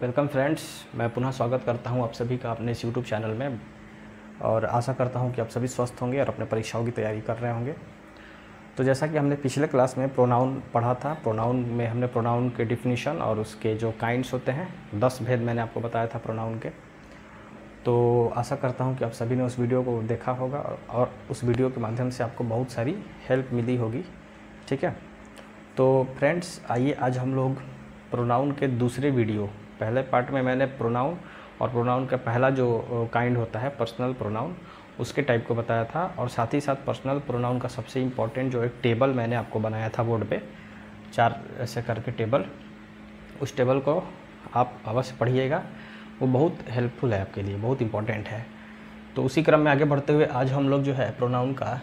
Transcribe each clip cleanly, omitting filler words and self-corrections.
Welcome friends, मैं पुनः स्वागत करता हूं आप सभी का अपने इस यूट्यूब चैनल में और आशा करता हूं कि आप सभी स्वस्थ होंगे और अपने परीक्षाओं की तैयारी कर रहे होंगे। तो जैसा कि हमने पिछले क्लास में प्रोनाउन पढ़ा था, प्रोनाउन में हमने प्रोनाउन के डिफिनीशन और उसके जो काइंड्स होते हैं 10 भेद मैंने आपको बताया था प्रोनाउन के। तो आशा करता हूँ कि आप सभी ने उस वीडियो को देखा होगा और उस वीडियो के माध्यम से आपको बहुत सारी हेल्प मिली होगी। ठीक है, तो फ्रेंड्स आइए आज हम लोग प्रोनाउन के दूसरे वीडियो, पहले पार्ट में मैंने प्रोनाउन और प्रोनाउन का पहला जो काइंड होता है पर्सनल प्रोनाउन, उसके टाइप को बताया था और साथ ही साथ पर्सनल प्रोनाउन का सबसे इम्पॉर्टेंट जो एक टेबल मैंने आपको बनाया था बोर्ड पे, 4 ऐसे करके टेबल, उस टेबल को आप अवश्य पढ़िएगा, वो बहुत हेल्पफुल है आपके लिए, बहुत इम्पॉर्टेंट है। तो उसी क्रम में आगे बढ़ते हुए आज हम लोग जो है प्रोनाउन का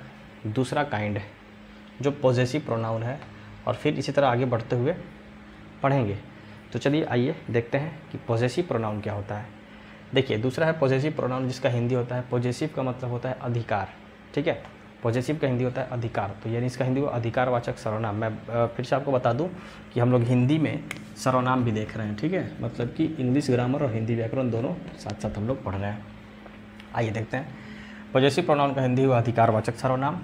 दूसरा काइंड है जो पॉजेसिव प्रोनाउन है और फिर इसी तरह आगे बढ़ते हुए पढ़ेंगे। तो चलिए आइए देखते हैं कि पॉजेसिव प्रोनाउन क्या होता है। देखिए, दूसरा है पॉजेसिव प्रोनाउन जिसका हिंदी होता है, पॉजेसिव का मतलब होता है अधिकार। ठीक है, पॉजेसिव का हिंदी होता है अधिकार, तो यानी इसका हिंदी अधिकारवाचक सर्वनाम। मैं फिर से आपको बता दूं कि हम लोग हिंदी में सर्वनाम भी देख रहे हैं। ठीक है, मतलब कि इंग्लिश ग्रामर और हिंदी व्याकरण दोनों साथ साथ हम लोग पढ़ रहे हैं। आइए देखते हैं पॉजेसिव प्रोनाउन का हिंदी हुआ अधिकारवाचक सर्वनाम।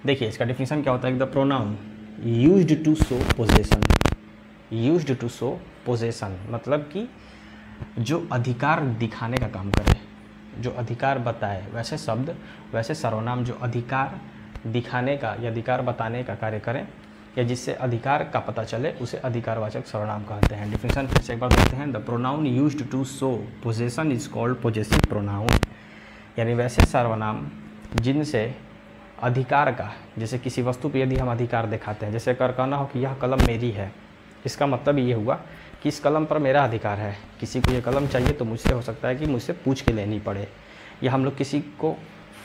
देखिए इसका डिफिनीशन क्या होता है। The pronoun used to show possession, used to show possession मतलब कि जो अधिकार दिखाने का काम करे, जो अधिकार बताए, वैसे शब्द, वैसे सर्वनाम जो अधिकार दिखाने का या अधिकार बताने का कार्य करें या जिससे अधिकार का पता चले उसे अधिकारवाचक सर्वनाम कहते हैं। डिफिनीशन फिर से एक बार देखते हैं। The pronoun used to show possession is called possessive pronoun, यानी वैसे सर्वनाम जिनसे अधिकार का, जैसे किसी वस्तु पर यदि हम अधिकार दिखाते हैं, जैसे अगर कहना हो कि यह कलम मेरी है, इसका मतलब ये हुआ कि इस कलम पर मेरा अधिकार है। किसी को ये कलम चाहिए तो मुझसे हो सकता है कि मुझसे पूछ के लेनी पड़े, या हम लोग किसी को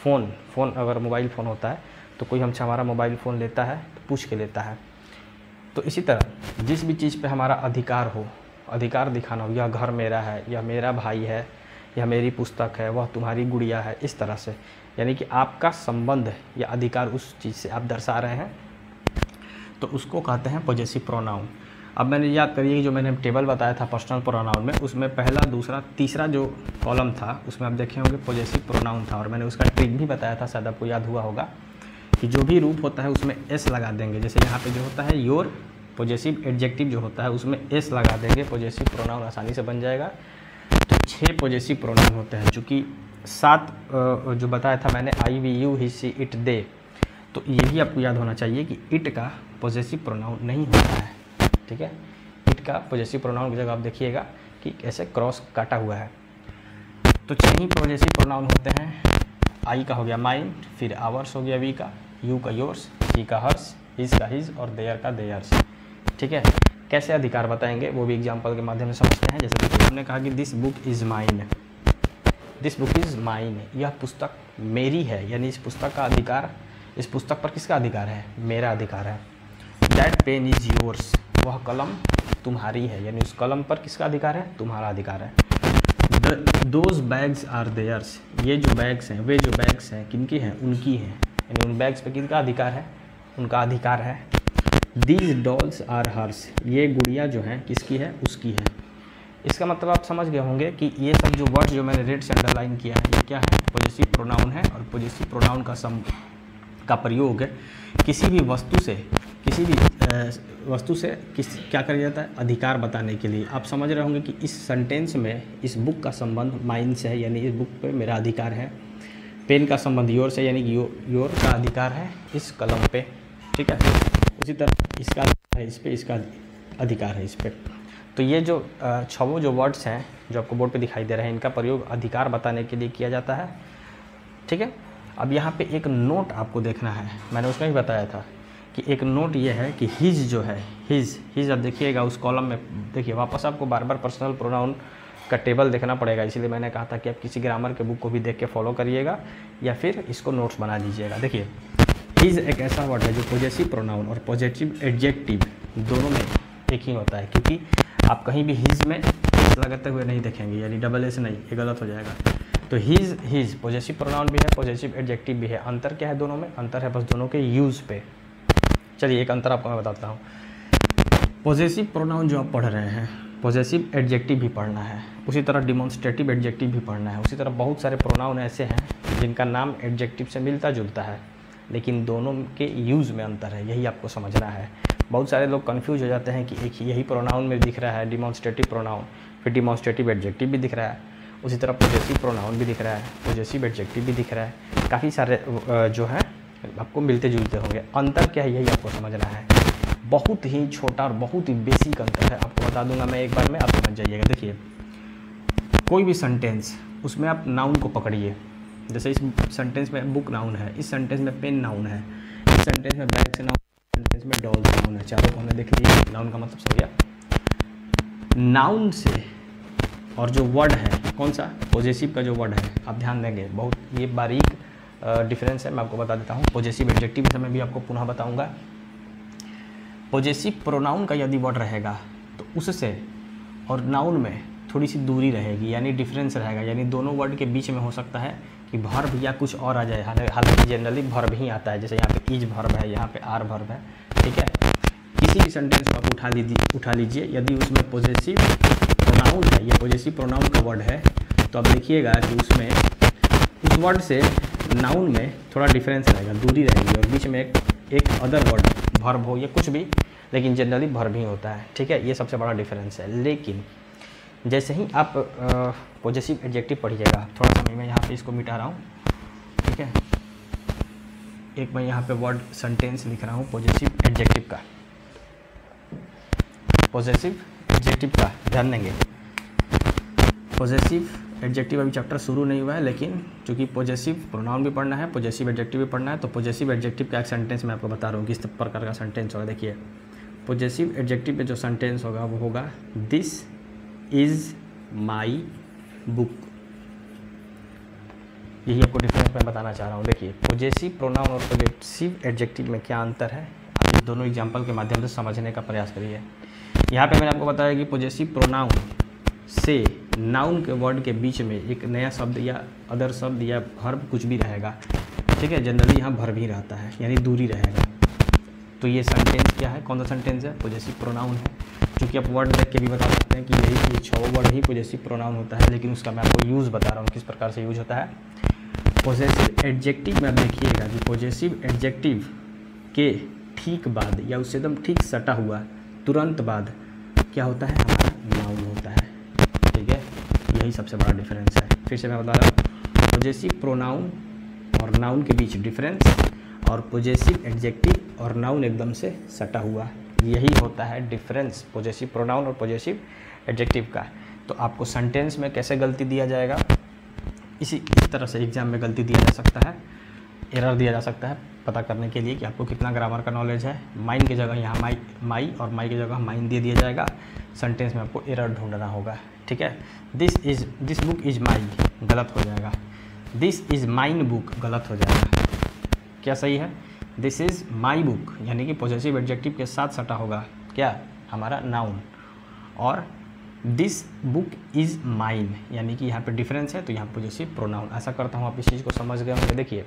फ़ोन अगर मोबाइल फ़ोन होता है तो कोई हमसे हमारा मोबाइल फ़ोन लेता है तो पूछ के लेता है। तो इसी तरह जिस भी चीज़ पे हमारा अधिकार हो, अधिकार दिखाना हो, यह घर मेरा है, यह मेरा भाई है, यह मेरी पुस्तक है, वह तुम्हारी गुड़िया है, इस तरह से, यानी कि आपका संबंध या अधिकार उस चीज़ से आप दर्शा रहे हैं, तो उसको कहते हैं पॉजेसिव प्रोनाउन। अब मैंने याद करिए कि जो मैंने टेबल बताया था पर्सनल प्रोनाउन में, उसमें पहला, दूसरा, तीसरा जो कॉलम था उसमें आप देखे होंगे पॉजेसिव प्रोनाउन था और मैंने उसका ट्रिक भी बताया था, शायद आपको याद हुआ होगा कि जो भी रूप होता है उसमें एस लगा देंगे। जैसे यहाँ पे जो होता है योर, पॉजेसिव एडजेक्टिव जो होता है उसमें एस लगा देंगे, पॉजेसिव प्रोनाउन आसानी से बन जाएगा। तो 6 पॉजेसिव प्रोनाउन होते हैं, चूँकि 7 जो बताया था मैंने, I, we, you, he, she, it, they, तो यही आपको याद होना चाहिए कि इट का पॉजेसिव प्रोनाउन नहीं होता है। ठीक है, इट का पॉजेसिव प्रोनाउन की जगह आप देखिएगा कि ऐसे क्रॉस काटा हुआ है। तो 6 ही पॉजेसिव प्रोनाउन होते हैं। आई का हो गया माइन, फिर आवर्स हो गया वी का, यू का योर्स, ही का हर्स, हिज का हिज और देयर का देयर्स। ठीक है, कैसे अधिकार बताएंगे वो भी एग्जाम्पल के माध्यम से समझते हैं। जैसे देखिए हमने कहा कि this book is mine, this book is mine, यह पुस्तक मेरी है, यानी इस पुस्तक का अधिकार, इस पुस्तक पर किसका अधिकार है? मेरा अधिकार है। दैट पेन इज़ योर्स, वह कलम तुम्हारी है, यानी उस कलम पर किसका अधिकार है? तुम्हारा अधिकार है। दोज बैग्स आर देयर्स, ये जो बैग्स हैं, वे जो बैग्स हैं किनकी हैं? उनकी हैं, यानी उन बैग्स पे किसका अधिकार है? उनका अधिकार है। दीज डॉल्स आर हर्स, ये गुड़िया जो हैं किसकी है? उसकी है। इसका मतलब आप समझ गए होंगे कि ये सब जो वर्ड जो मैंने रेड से अंडरलाइन किया है, ये क्या है? पॉजेसिव प्रोनाउन है और पॉजेसिव प्रोनाउन का प्रयोग किसी भी वस्तु से, किसी भी वस्तु से क्या कर जाता है? अधिकार बताने के लिए। आप समझ रहे होंगे कि इस सेंटेंस में इस बुक का संबंध माइन से है, यानी इस बुक पे मेरा अधिकार है। पेन का संबंध योर से, यानी कि योर का अधिकार है इस कलम पे। ठीक है, उसी तरह इसका है इस पे, इसका अधिकार है इस पे। तो ये जो 6 जो वर्ड्स हैं जो आपको बोर्ड पे दिखाई दे रहे हैं, इनका प्रयोग अधिकार बताने के लिए किया जाता है। ठीक है, अब यहाँ पे एक नोट आपको देखना है, मैंने उसमें भी बताया था कि एक नोट ये है कि हिज जो है, हिज अब देखिएगा उस कॉलम में, देखिए वापस आपको बार बार पर्सनल प्रोनाउन का टेबल देखना पड़ेगा, इसलिए मैंने कहा था कि आप किसी ग्रामर के बुक को भी देख के फॉलो करिएगा या फिर इसको नोट्स बना लीजिएगा। देखिए हिज एक ऐसा वर्ड है जो पॉजेसिव प्रोनाउन और पॉजिटिव एडजेक्टिव दोनों में एक ही होता है, क्योंकि आप कहीं भी हिज में एस लगाते हुए नहीं देखेंगे, यानी डबल एस नहीं, ये गलत हो जाएगा। तो हिज पॉजेसिव प्रोनाउन भी है, पॉजेसिव एडजेक्टिव भी है। अंतर क्या है दोनों में? अंतर है बस दोनों के यूज़ पे। चलिए एक अंतर आपको मैं बताता हूँ। पॉजेसिव प्रोनाउन जो आप पढ़ रहे हैं पॉजेसिव एडजेक्टिव भी पढ़ना है, उसी तरह डिमॉन्स्ट्रेटिव एडजेक्टिव भी पढ़ना है, उसी तरह बहुत सारे प्रोनाउन ऐसे हैं जिनका नाम एडजेक्टिव से मिलता जुलता है लेकिन दोनों के यूज़ में अंतर है, यही आपको समझना है। बहुत सारे लोग कंफ्यूज हो जाते हैं कि एक यही प्रोनाउन में दिख रहा है डिमॉन्स्ट्रेटिव प्रोनाउन, फिर डिमॉन्स्ट्रेटिव एडजेक्टिव भी दिख रहा है, उसी तरह पॉजेसिव प्रोनाउन भी दिख रहा है, पॉजेसिव एडजेक्टिव भी दिख रहा है, काफ़ी सारे जो है आपको मिलते जुलते होंगे। अंतर क्या है यही आपको समझना है, बहुत ही छोटा और बहुत ही बेसिक अंतर है, आपको बता दूंगा मैं एक बार में, आप समझ जाइएगा। देखिए कोई भी सेंटेंस उसमें आप नाउन को पकड़िए, जैसे इस सेंटेंस में बुक नाउन है, इस सेंटेंस में पेन नाउन है, इस सेंटेंस में बैग से नाउन, सेंटेंस में डॉल नाउन है, चारों को हमने देख लिया, नाउन का मतलब समझ गया। नाउन से और जो वर्ड है कौन सा, पॉजेसिव का जो वर्ड है, आप ध्यान देंगे बहुत ये बारीक डिफरेंस है, मैं आपको बता देता हूँ। पॉजेसिव एडजेक्टिव में भी आपको पुनः बताऊँगा। पॉजेसिव प्रोनाउन का यदि वर्ड रहेगा तो उससे और नाउन में थोड़ी सी दूरी रहेगी, यानी डिफरेंस रहेगा, यानी दोनों वर्ड के बीच में हो सकता है कि भर्ब या कुछ और आ जाए, हालांकि जनरली भर्ब ही आता है, जैसे यहाँ पे इज भर्ब है, यहाँ पे आर भर्ब है, ठीक है। किसी भी सेंटेंस को आप उठा लीजिए, यदि उसमें पॉजेसिव प्रोनाउन है, ये पॉजेसिव प्रोनाउन का वर्ड है, तो आप देखिएगा कि उसमें उस वर्ड से नाउन में थोड़ा डिफरेंस रहेगा, दूरी रहेगी, और बीच में एक अदर वर्ड भर्ब हो या कुछ भी, लेकिन जनरली भर्ब ही होता है, ठीक है। ये सबसे बड़ा डिफरेंस है। लेकिन जैसे ही आप पॉजेसिव एडजेक्टिव पढ़िएगा, थोड़ा सा मैं यहाँ पे इसको मिटा रहा हूँ, ठीक है, एक मैं यहाँ पे वर्ड सेंटेंस लिख रहा हूँ पॉजेसिव एडजेक्टिव का, पॉजेसिव एडजेक्टिव का ध्यान देंगे। पॉजेसिव एडजेक्टिव अभी चैप्टर शुरू नहीं हुआ है, लेकिन चूंकि पॉजेसिव प्रोनाउन भी पढ़ना है, पॉजेसिव एडजेक्टिव भी पढ़ना है, तो पॉजेसिव एडजेक्टिव का एक सेंटेंस मैं आपको बता रहा हूँ किस प्रकार का सेंटेंस होगा। देखिए पॉजेसिव एडजेक्टिव पे जो सेंटेंस होगा वो होगा दिस इज़ माई बुक, यही आपको डिफरेंस मैं बताना चाह रहा हूँ। देखिए पॉजेसिव प्रोनाउन और पॉजेसिव एडजेक्टिव में क्या अंतर है, आप इस दोनों एग्जाम्पल के माध्यम से समझने का प्रयास करिए। यहाँ पे मैंने आपको बताया कि पॉजेसिव प्रोनाउन से नाउन के वर्ड के बीच में एक नया शब्द या अदर शब्द या भर्ब कुछ भी रहेगा, ठीक है, जनरली यहाँ भर्ब ही रहता है, यानी दूरी रहेगा। तो ये सेंटेंस क्या है, कौन सा सेंटेंस है, पॉजेसिव प्रोनाउन है। क्योंकि आप वर्ड देख के भी बता सकते हैं कि यही 6 वर्ड ही पॉजेसिव प्रोनाउन होता है, लेकिन उसका मैं आपको यूज़ बता रहा हूँ किस प्रकार से यूज होता है। पॉजेसिव एडजेक्टिव में आप देखिएगा कि पॉजेसिव एडजेक्टिव के ठीक बाद या उससे एकदम ठीक सटा हुआ तुरंत बाद क्या होता है, हमारा नाउन होता है, ठीक है। यही सबसे बड़ा डिफरेंस है। फिर से मैं बता रहा हूँ, पॉजेसिव प्रोनाउन और नाउन के बीच डिफरेंस, और पॉजेसिव एडजेक्टिव और नाउन एकदम से सटा हुआ, यही होता है डिफरेंस पॉजेसिव प्रोनाउन और पॉजेसिव एडजेक्टिव का। तो आपको सेंटेंस में कैसे गलती दिया जाएगा, इस तरह से एग्जाम में गलती दिया जा सकता है, एरर दिया जा सकता है, पता करने के लिए कि आपको कितना ग्रामर का नॉलेज है। माइन की जगह यहाँ माई और माई की जगह माइन दे दिया जाएगा, सेंटेंस में आपको एरर ढूंढना होगा, ठीक है। दिस बुक इज़ माई गलत हो जाएगा, दिस इज़ माइन बुक गलत हो जाएगा। क्या सही है, दिस इज़ माई बुक, यानी कि पॉजेसिव एडजेक्टिव के साथ सटा होगा क्या, हमारा नाउन, और दिस बुक इज़ माइन, यानी कि यहाँ पे डिफरेंस है, तो यहाँ पॉजेसिव प्रोनाउन। आशा करता हूँ आप इस चीज़ को समझ गए होंगे। देखिए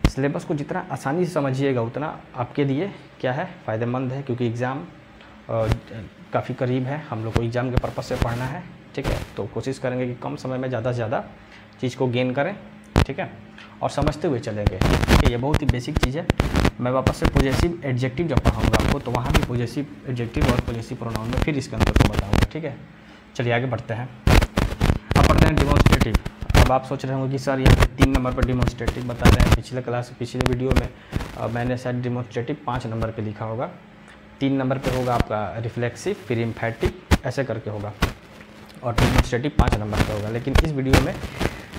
सिलेबस को जितना आसानी से समझिएगा उतना आपके लिए क्या है, फ़ायदेमंद है, क्योंकि एग्ज़ाम काफ़ी करीब है, हम लोग को एग्ज़ाम के पर्पज़ से पढ़ना है, ठीक है। तो कोशिश करेंगे कि कम समय में ज़्यादा से ज़्यादा चीज़ को गेन करें, ठीक है, और समझते हुए चलेंगे, ठीक है। ये बहुत ही बेसिक चीज़ है। मैं वापस से पॉजेसिव एडजेक्टिव जब पढ़ाऊँगा आपको, तो वहाँ भी पॉजेसिव एडजेक्टिव और पॉजेसिव प्रोनाउन में फिर इसके अंतर को बताऊँगा, ठीक है। चलिए आगे बढ़ते हैं। अब पढ़ते हैं डिमॉन्स्ट्रेटिव। अब आप सोच रहे होंगे कि सर यहाँ पे 3 नंबर पर डिमॉन्स्ट्रेटिव बता रहे हैं, पिछले वीडियो में मैंने शायद डिमॉन्स्ट्रेटिव 5 नंबर पे लिखा होगा, 3 नंबर पे होगा आपका रिफ्लेक्सिव, फिर इम्फैटिक, ऐसे करके होगा, और डिमॉन्स्ट्रेटिव 5 नंबर पे होगा। लेकिन इस वीडियो में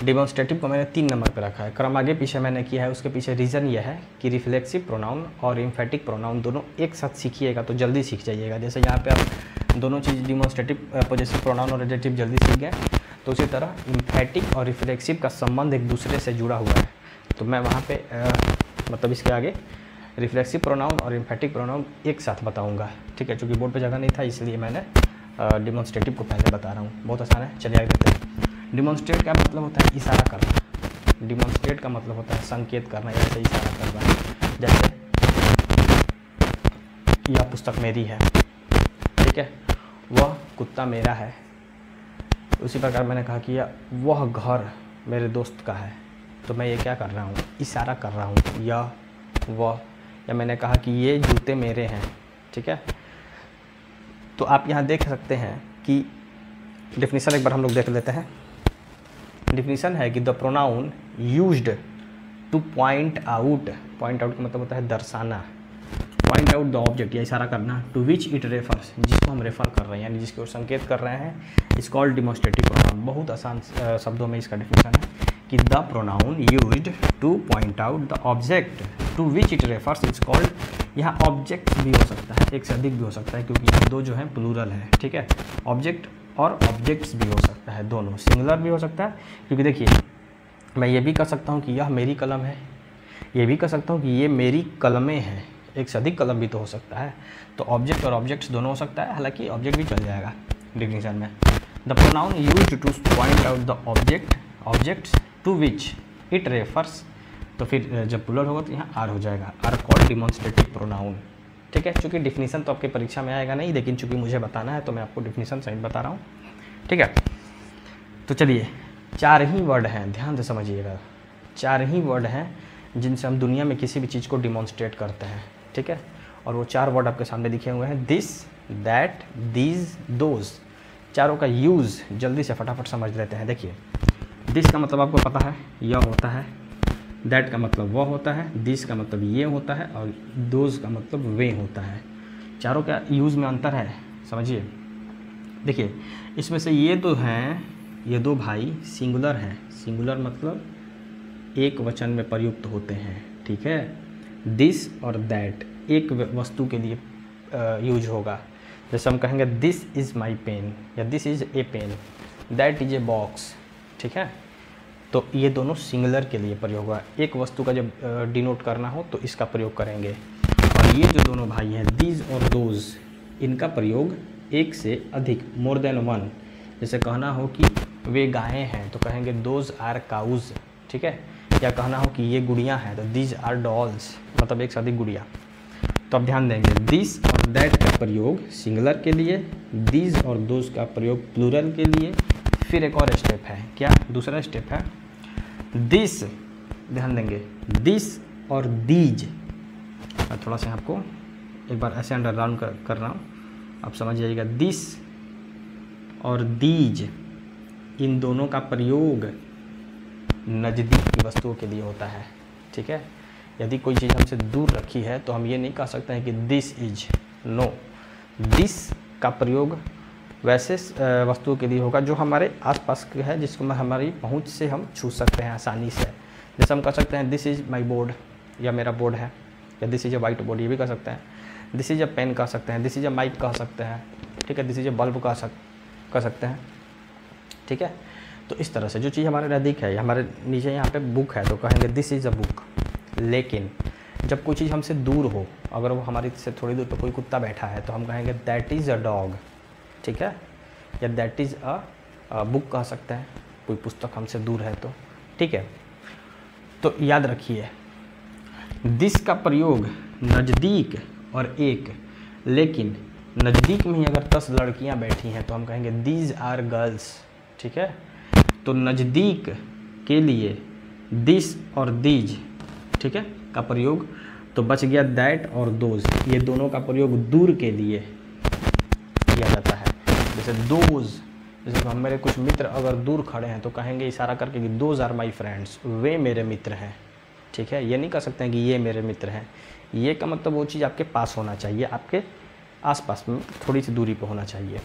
डिमॉन्स्ट्रेटिव को मैंने 3 नंबर पे रखा है। क्रम आगे पीछे मैंने किया है, उसके पीछे रीज़न यह है कि रिफ्लेक्सिव प्रोनाउन और इम्फैटिक प्रोनाउन दोनों एक साथ सीखिएगा तो जल्दी सीख जाइएगा। जैसे यहाँ पे आप दोनों चीज़ डिमॉन्स्ट्रेटिव पॉजेसिव प्रोनाउन और एडजेक्टिव जल्दी सीख गए, तो उसी तरह इम्फैटिक और रिफ्लेक्सिव का संबंध एक दूसरे से जुड़ा हुआ है। तो मैं वहाँ पे मतलब इसके आगे रिफ्लेक्सिव प्रोनाउन और इम्फैटिक प्रोनाउन एक साथ बताऊँगा, ठीक है। चूँकि बोर्ड पर जगह नहीं था, इसलिए मैंने डिमॉन्स्ट्रेटिव को पहले बता रहा हूँ। बहुत आसान है, चलिए आगे देखते हैं। डिमॉन्स्ट्रेट का मतलब होता है इशारा करना। डिमॉन्स्ट्रेट का मतलब होता है संकेत करना, या ऐसे इशारा करना। जैसे यह पुस्तक मेरी है, ठीक है, वह कुत्ता मेरा है। उसी प्रकार मैंने कहा कि वह घर मेरे दोस्त का है, तो मैं ये क्या कर रहा हूँ, इशारा कर रहा हूँ, यह वह। या मैंने कहा कि ये जूते मेरे हैं, ठीक है। तो आप यहाँ देख सकते हैं कि डेफिनेशन एक बार हम लोग देख लेते हैं। डेफिनेशन है कि the pronoun used to point out का मतलब होता है दर्शाना, पॉइंट आउट द ऑब्जेक्ट या इशारा करना, टू विच इट रेफर्स, जिसको हम रेफर कर रहे हैं यानी जिसकी ओर संकेत कर रहे हैं, इज कॉल्ड डिमॉन्स्ट्रेटिव प्रोनाउन। बहुत आसान शब्दों में इसका डेफिनेशन है कि the pronoun used to point out the object to which it refers is called. यहाँ ऑब्जेक्ट भी हो सकता है, एक से अधिक भी हो सकता है, क्योंकि यहाँ दो जो है प्लूरल है, ठीक है। ऑब्जेक्ट और ऑब्जेक्ट्स भी हो सकता है, दोनों। सिंगुलर भी हो सकता है, क्योंकि देखिए मैं ये भी कह सकता हूँ कि यह मेरी कलम है, ये भी कह सकता हूँ कि ये मेरी कलमें हैं, एक से अधिक कलम भी तो हो सकता है। तो ऑब्जेक्ट और ऑब्जेक्ट्स दोनों हो सकता है, हालांकि ऑब्जेक्ट भी चल जाएगा डिफिनेशन में। The pronoun used to point out the objects to which it refers, तो फिर जब प्लूरल होगा तो यहाँ आर हो जाएगा, आर कॉल्ड डिमॉन्स्ट्रेटिव प्रोनाउन, ठीक है। चूँकि डिफिनेशन तो आपकी परीक्षा में आएगा नहीं, लेकिन चूँकि मुझे बताना है तो मैं आपको डिफिनेशन सहित बता रहा हूँ, ठीक है। तो चलिए, 4 ही वर्ड हैं, ध्यान से समझिएगा, 4 ही वर्ड हैं जिनसे हम दुनिया में किसी भी चीज़ को डिमॉन्स्ट्रेट करते हैं, ठीक है। और वो 4 वर्ड आपके सामने लिखे हुए हैं, दिस, दैट, दीज, दोज। चारों का यूज़ जल्दी से फटाफट समझ लेते हैं। देखिए, दिस का मतलब आपको पता है यह होता है, दैट का मतलब वह होता है, दिस का मतलब ये होता है, और दोज का मतलब वे होता है। चारों का यूज़ में अंतर है, समझिए। देखिए, इसमें से ये दो हैं, ये दो भाई सिंगुलर हैं, सिंगुलर मतलब एक वचन में प्रयुक्त होते हैं, ठीक है। दिस और दैट एक वस्तु के लिए यूज होगा। जैसे हम कहेंगे दिस इज़ माई पेन या this is a pen, that is a box, ठीक है। तो ये दोनों सिंगुलर के लिए प्रयोग हुआ। एक वस्तु का जब डिनोट करना हो तो इसका प्रयोग करेंगे। और ये जो दोनों भाई हैं, दीज और दोज, इनका प्रयोग एक से अधिक, मोर देन वन। जैसे कहना हो कि वे गायें हैं तो कहेंगे दोज आर काउज, ठीक है। या कहना हो कि ये गुड़ियाँ हैं तो दीज आर डॉल्स, मतलब एक से अधिक गुड़िया। तो अब ध्यान देंगे, दिस और दैट का प्रयोग सिंगुलर के लिए, दीज और दोज का प्रयोग प्लूरल के लिए। फिर एक और स्टेप है, क्या दूसरा स्टेप है, दिस, ध्यान देंगे, दिस और दीज। मैं थोड़ा सा आपको एक बार ऐसे अंडरलाइन कर रहा हूँ, आप समझ जाइएगा। दिस और दीज, इन दोनों का प्रयोग नज़दीक की वस्तुओं के लिए होता है, ठीक है। यदि कोई चीज़ हमसे दूर रखी है तो हम ये नहीं कह सकते हैं कि दिस इज, नो। दिस का प्रयोग वैसे वस्तुओं के लिए होगा जो हमारे आसपास के है, जिसको हमारी पहुंच से हम छू सकते हैं आसानी से। जैसे हम कह सकते हैं दिस इज़ माई बोर्ड, या मेरा बोर्ड है, या this is A white board, ये भी कह सकते हैं। दिस इज़ ए पेन कह सकते हैं, दिस इज़ ए माइक कह सकते हैं, ठीक है। दिस इज़ ए बल्ब कह सकते हैं, ठीक है। तो इस तरह से जो चीज़ हमारे नज़दीक है, हमारे नीचे यहाँ पे बुक है तो कहेंगे दिस इज़ अ बुक। लेकिन जब कोई चीज़ हमसे दूर हो, अगर वो हमारी से थोड़ी दूर पर कोई कुत्ता बैठा है तो हम कहेंगे दैट इज़ अ डॉग, ठीक है। या दैट इज़ अ बुक कह सकते हैं, कोई पुस्तक हमसे दूर है तो, ठीक है। तो याद रखिए, दिस का प्रयोग नज़दीक और एक, लेकिन नज़दीक में ही अगर 10 लड़कियां बैठी हैं तो हम कहेंगे दीज आर गर्ल्स, ठीक है। तो नज़दीक के लिए दिस और दीज, ठीक है, का प्रयोग। तो बच गया दैट और दोज, ये दोनों का प्रयोग दूर के लिए किया जाता है। जैसे दोज, जैसे हम मेरे कुछ मित्र अगर दूर खड़े हैं तो कहेंगे इशारा करके कि दोज आर माई फ्रेंड्स, वे मेरे मित्र हैं, ठीक है। ये नहीं कह सकते हैं कि ये मेरे मित्र हैं। ये का मतलब वो चीज़ आपके पास होना चाहिए, आपके आसपास में थोड़ी सी दूरी पर होना चाहिए,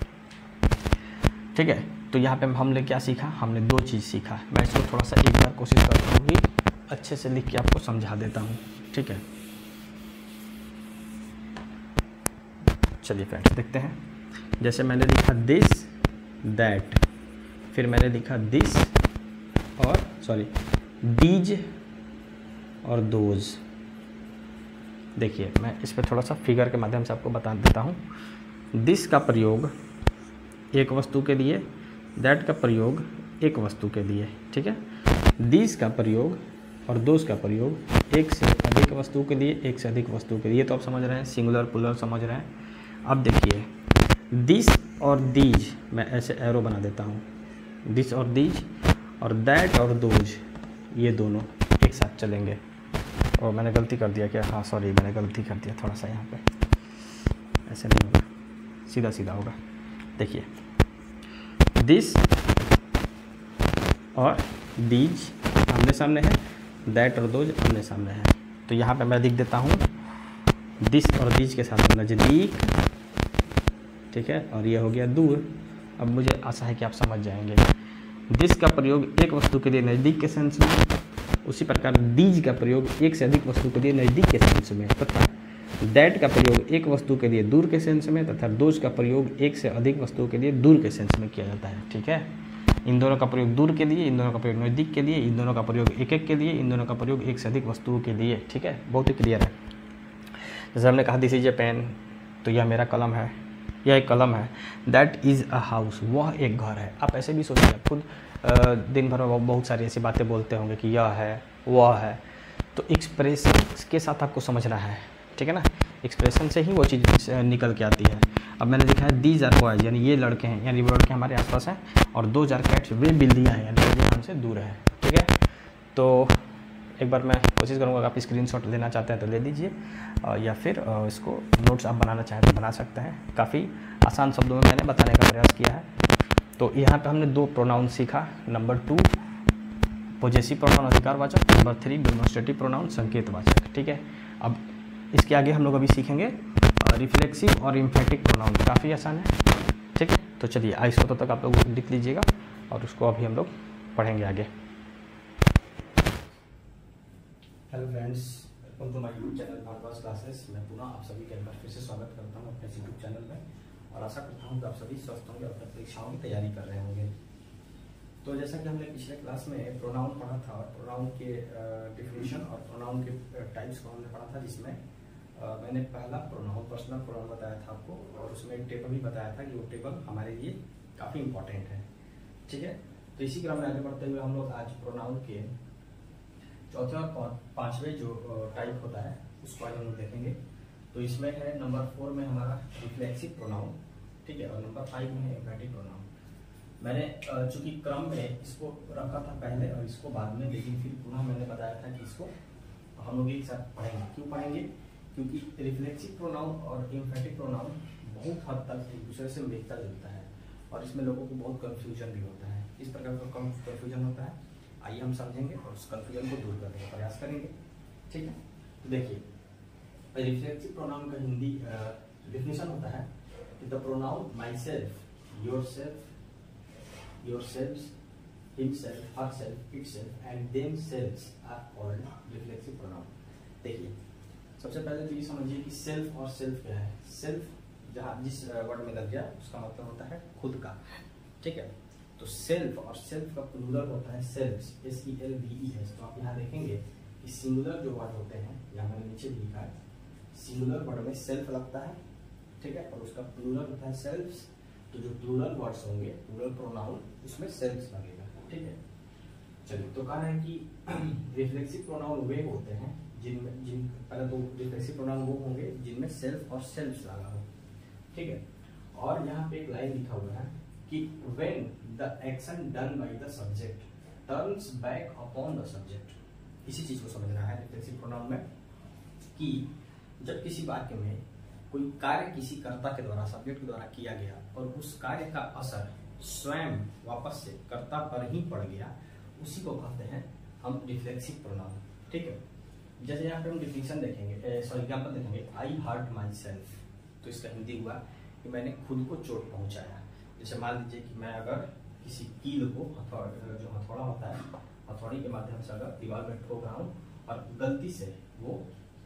ठीक है। तो यहाँ पे हमने क्या सीखा, हमने 2 चीज़ सीखा। मैं इसको थोड़ा सा एक बार कोशिश करता हूँ कि अच्छे से लिख के आपको समझा देता हूँ, ठीक है। चलिए फ्रेंड्स देखते हैं। जैसे मैंने लिखा दिस, दैट, फिर मैंने लिखा दिस और दीज और दोज। देखिए मैं इस पर थोड़ा सा फिगर के माध्यम से आपको बता देता हूँ। दिस का प्रयोग एक वस्तु के लिए, दैट का प्रयोग एक वस्तु के लिए, ठीक है। दीज का प्रयोग और दोज का प्रयोग एक से अधिक वस्तु के लिए, एक से अधिक वस्तु के लिए। तो आप समझ रहे हैं, सिंगुलर प्लूरल समझ रहे हैं। अब देखिए, दिस और दीज मैं ऐसे एरो बना देता हूँ, दिस और दीज, और दैट और दोज ये दोनों एक साथ चलेंगे। और मैंने गलती कर दिया क्या? हाँ सॉरी, मैंने गलती कर दिया थोड़ा सा, यहाँ पे ऐसे नहीं होगा, सीधा सीधा होगा। देखिए दिस और दीज आमने सामने है, दैट और दोज आमने सामने है। तो यहाँ पे मैं लिख देता हूँ दिस और दीज के साथ नज़दीक, ठीक है, और ये हो गया दूर। अब मुझे आशा है कि आप समझ जाएंगे। दिस का प्रयोग एक वस्तु के लिए नज़दीक के सेंस में, उसी प्रकार दीज का प्रयोग एक से अधिक वस्तु के लिए नज़दीक के सेंस में, तथा दैट का प्रयोग एक वस्तु के लिए दूर के सेंस में, तथा दोज का प्रयोग एक से अधिक वस्तुओं के लिए दूर के सेंस में किया जाता है। ठीक है, इन दोनों का प्रयोग दूर के लिए, इन दोनों का प्रयोग नज़दीक के लिए, इन दोनों का प्रयोग एक एक के लिए, इन दोनों का प्रयोग एक से अधिक वस्तुओं के लिए। ठीक है, बहुत ही क्लियर है। जैसे हमने कहा दिस इज ए पेन, तो यह मेरा कलम है, यह एक कलम है। दैट इज़ अ हाउस, वह एक घर है। आप ऐसे भी सोचिए, आप खुद दिन भर में बहुत सारी ऐसी बातें बोलते होंगे कि यह है वह है, तो एक्सप्रेशन के साथ आपको समझना है। ठीक है ना, एक्सप्रेशन से ही वो चीज़ निकल के आती है। अब मैंने लिखा है दीज आर बॉयज़, यानी ये लड़के हैं, यानी वो लड़के हमारे आसपास हैं, और दोज आर कैट्स, वे बिल्लियाँ हैं, यानी वो हमसे दूर है। ठीक है, तो एक बार मैं कोशिश करूँगा, अगर आप स्क्रीनशॉट लेना चाहते हैं तो ले लीजिए, या फिर इसको नोट्स आप बनाना चाहें तो बना सकते हैं। काफ़ी आसान शब्दों में मैंने बताने का प्रयास किया है। तो यहाँ पे हमने 2 प्रोनाउन सीखा। नंबर 2 पॉजेसिव प्रोनाउन अधिकारवाचक, नंबर 3 डेमोन्स्ट्रेटिव प्रोनाउन संकेतवाचक। ठीक है, अब इसके आगे हम लोग अभी सीखेंगे रिफ्लेक्सिव और एम्फेटिक प्रोनाउन। काफ़ी आसान है। ठीक है, तो चलिए आइस होता तक आप लोग लिख लीजिएगा, और उसको अभी हम लोग पढ़ेंगे आगे। Hello friends, welcome to my YouTube channel Bharadwaj classes. मैं पुनः आप सभी का एक बार फिर से स्वागत करता हूं अपने यूट्यूब चैनल में, और आशा करता हूं कि आप सभी स्वस्थ होंगे और अपनी परीक्षाओं की तैयारी कर रहे होंगे। तो जैसा कि हमने पिछले क्लास में प्रोनाउन पढ़ा था, और प्रोनाउन के डिफिनीशन और प्रोनाउन के टाइप्स को हमने पढ़ा था, जिसमें मैंने पहला प्रोनाउन पर्सनल प्रोनाउन बताया था आपको, और उसमें एक टेबल भी बताया था कि वो टेबल हमारे लिए काफ़ी इंपॉर्टेंट है। ठीक है, तो इसी क्रम में आगे बढ़ते हुए हम लोग आज प्रोनाउन के चौथे और पांचवें जो टाइप होता है उसको आज हम लोग देखेंगे। तो इसमें है नंबर 4 में हमारा रिफ्लेक्सिव प्रोनाउन, ठीक है, और नंबर 5 में है एम्फेटिक प्रोनाउन। मैंने चूंकि क्रम में इसको रखा था पहले और इसको बाद में, लेकिन फिर पुनः मैंने बताया था कि इसको हम लोग एक साथ पढ़ेंगे। क्यों पढ़ेंगे? क्योंकि रिफ्लेक्सिव प्रोनाउन और एम्फेटिक प्रोनाउन बहुत हद तक एक दूसरे से मिलता जुलता है, और इसमें लोगों को बहुत कंफ्यूजन भी होता है। इस प्रकार का कंफ्यूजन होता है, आइए हम समझेंगे और उस कंफ्यूजन को दूर करने का प्रयास करेंगे। ठीक है, तो देखिए रिफ्लेक्सिव प्रोनाउन का हिंदी डिफिनेशन होता है कि the pronoun my self, yourself, yourselves, himself, herself, itself and themselves are called reflexive pronoun। देखिए सबसे पहले तो ये समझिए कि सेल्फ और सेल्फ क्या है। सेल्फ जहाँ जिस वर्ड में लग गया उसका मतलब होता है खुद का। ठीक है, तो सेल्फ और सेल्फ का प्लूरल होता है सेल्व्स, SELVES। तो आप यहाँ देखेंगे कि सिंगुलर जो वर्ड होते हैं, यहाँ मैंने नीचे भी लिखा है, सिंगुलर वर्ड में सेल्फ लगता है, ठीक है, और उसका प्लूरल होता है सेल्व्स। तो जो प्लूरल वर्ड्स होंगे, प्लूरल प्रोनाउन, उसमें सेल्व्स लगेगा। ठीक है, चलिए तो कह रहे हैं कि रिफ्लेक्सिव प्रोनाउन वे होते हैं जिनमें पहले तो रिफ्लेक्सिव प्रोनाउन वो होंगे जिनमें सेल्फ और सेल्व्स लगा हो। ठीक है, और यहाँ पे एक लाइन लिखा हुआ है कि when the action done by the subject turns back upon the subject. इसी चीज को समझना है रिफ्लेक्सिव प्रोनाउन में, कि जब किसी वाक्य में कोई कार्य किसी कर्ता के द्वारा, सब्जेक्ट के द्वारा किया गया और उस कार्य का असर स्वयं वापस से कर्ता पर ही पड़ गया, उसी को कहते हैं हम रिफ्लेक्सिव प्रोनाउन। ठीक है, जैसे यहाँ पे हम डिफिनेशन देखेंगे, एग्जांपल देखेंगे, आई हर्ट माई सेल्फ। तो इसका हिंदी हुआ कि मैंने खुद को चोट पहुंचाया। जैसे मान लीजिए कि मैं अगर किसी कील को, जो हथौड़ा होता है, हथौड़ी के माध्यम से अगर दीवार में ठोक रहा हूँ और गलती से वो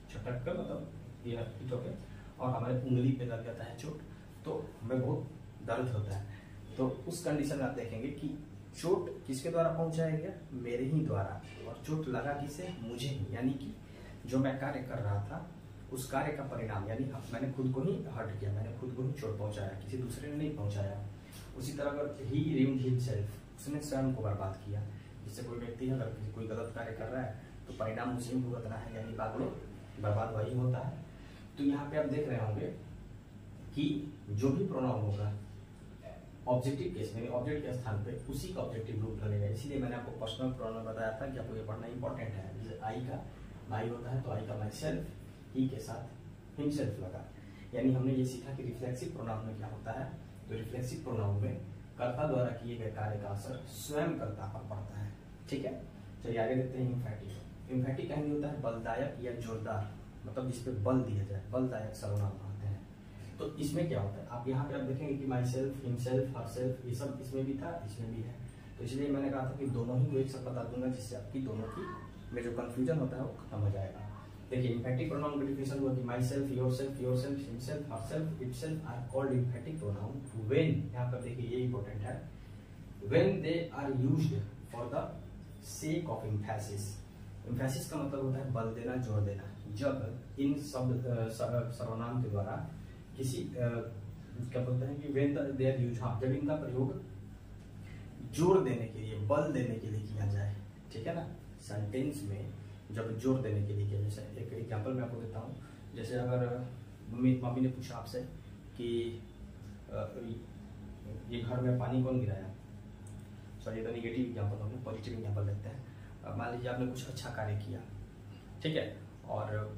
छटक कर, मतलब ये हिट होकर और हमारे उंगली पे लग जाता है चोट, तो हमें बहुत दर्द होता है। तो उस कंडीशन में आप देखेंगे कि चोट किसके द्वारा पहुंचाया गया? मेरे ही द्वारा, और चोट लगा किसे? मुझे ही। यानी कि जो मैं कार्य कर रहा था उस कार्य का परिणाम, यानी मैंने खुद को ही हर्ट किया, मैंने खुद को ही चोट पहुंचाया, किसी दूसरे ने नहीं पहुंचाया। उसी तरह अगर ही रिम्ड हिमसेल्फ, उसने स्वयं को बर्बाद किया। जिससे कोई व्यक्ति अगर कोई गलत कार्य कर रहा है तो परिणाम उसे ही भुगतना है, यानी बाद में बर्बाद वही होता है। तो यहाँ पे आप देख रहे होंगे कि जो भी प्रोनाउन होगा ऑब्जेक्टिव केस में ऑब्जेक्ट के स्थान पे उसी का ऑब्जेक्टिव रूप लगेगा। इसीलिए मैंने आपको पर्सनल प्रोनाउन बताया था कि आपको ये पढ़ना इंपॉर्टेंट है। जैसे आई का माई होता है तो आई का माई सेल्फ, ही के साथ हिमसेल्फ लगा। यानी हमने ये सीखा कि रिफ्लेक्सिव प्रोनाउन में क्या होता है। तो रिफ्लेक्सिव प्रोनाउन में कर्ता द्वारा किए गए कार्य का असर स्वयं कर्ता पर पड़ता है। ठीक है, चलिए आगे देखते हैं इम्फैटिक। इम्फैटिक का हिंदी होता है बलदायक या जोरदार, मतलब जिसपे बल दिया जाए, बलदायक सर्वनाम कहते हैं। तो इसमें क्या होता है, आप यहाँ पे आप देखेंगे कि माई सेल्फ, हिमसेल्फ, हरसेल्फ, ये सब इसमें भी था, इसमें भी है। तो इसलिए मैंने कहा था कि दोनों ही को एक साथ बता दूंगा, जिससे आपकी दोनों की में जो कंफ्यूजन होता है वो खत्म हो जाएगा। देखिए इम्फैटिक प्रोनाउन का डिफिनेशन हुआ कि myself, yourself, himself, herself, itself are called emphatic pronoun when, यहाँ पर देखिए ये इंपॉर्टेंट है, when they are used for the sake of emphasis. Emphasis का मतलब होता है बल देना, जोर देना। जब इन शब्द सर्वनाम के द्वारा किसी क्या बोलते हैं कि व्हेन दे आर यूज्ड, हाँ, जब इनका प्रयोग जोर देने के लिए, बल देने के लिए किया जाए, ठीक है ना, सेंटेंस में जब जोर देने के लिए किया। जैसे एक एग्जांपल मैं आपको देता हूँ, जैसे अगर मम्मी ने पूछा आपसे कि ये घर में पानी कौन गिराया, सॉरी ये तो निगेटिव एग्जांपल होगा, पॉजिटिव एग्जांपल लेते हैं। मान लीजिए आपने कुछ अच्छा कार्य किया, ठीक है, और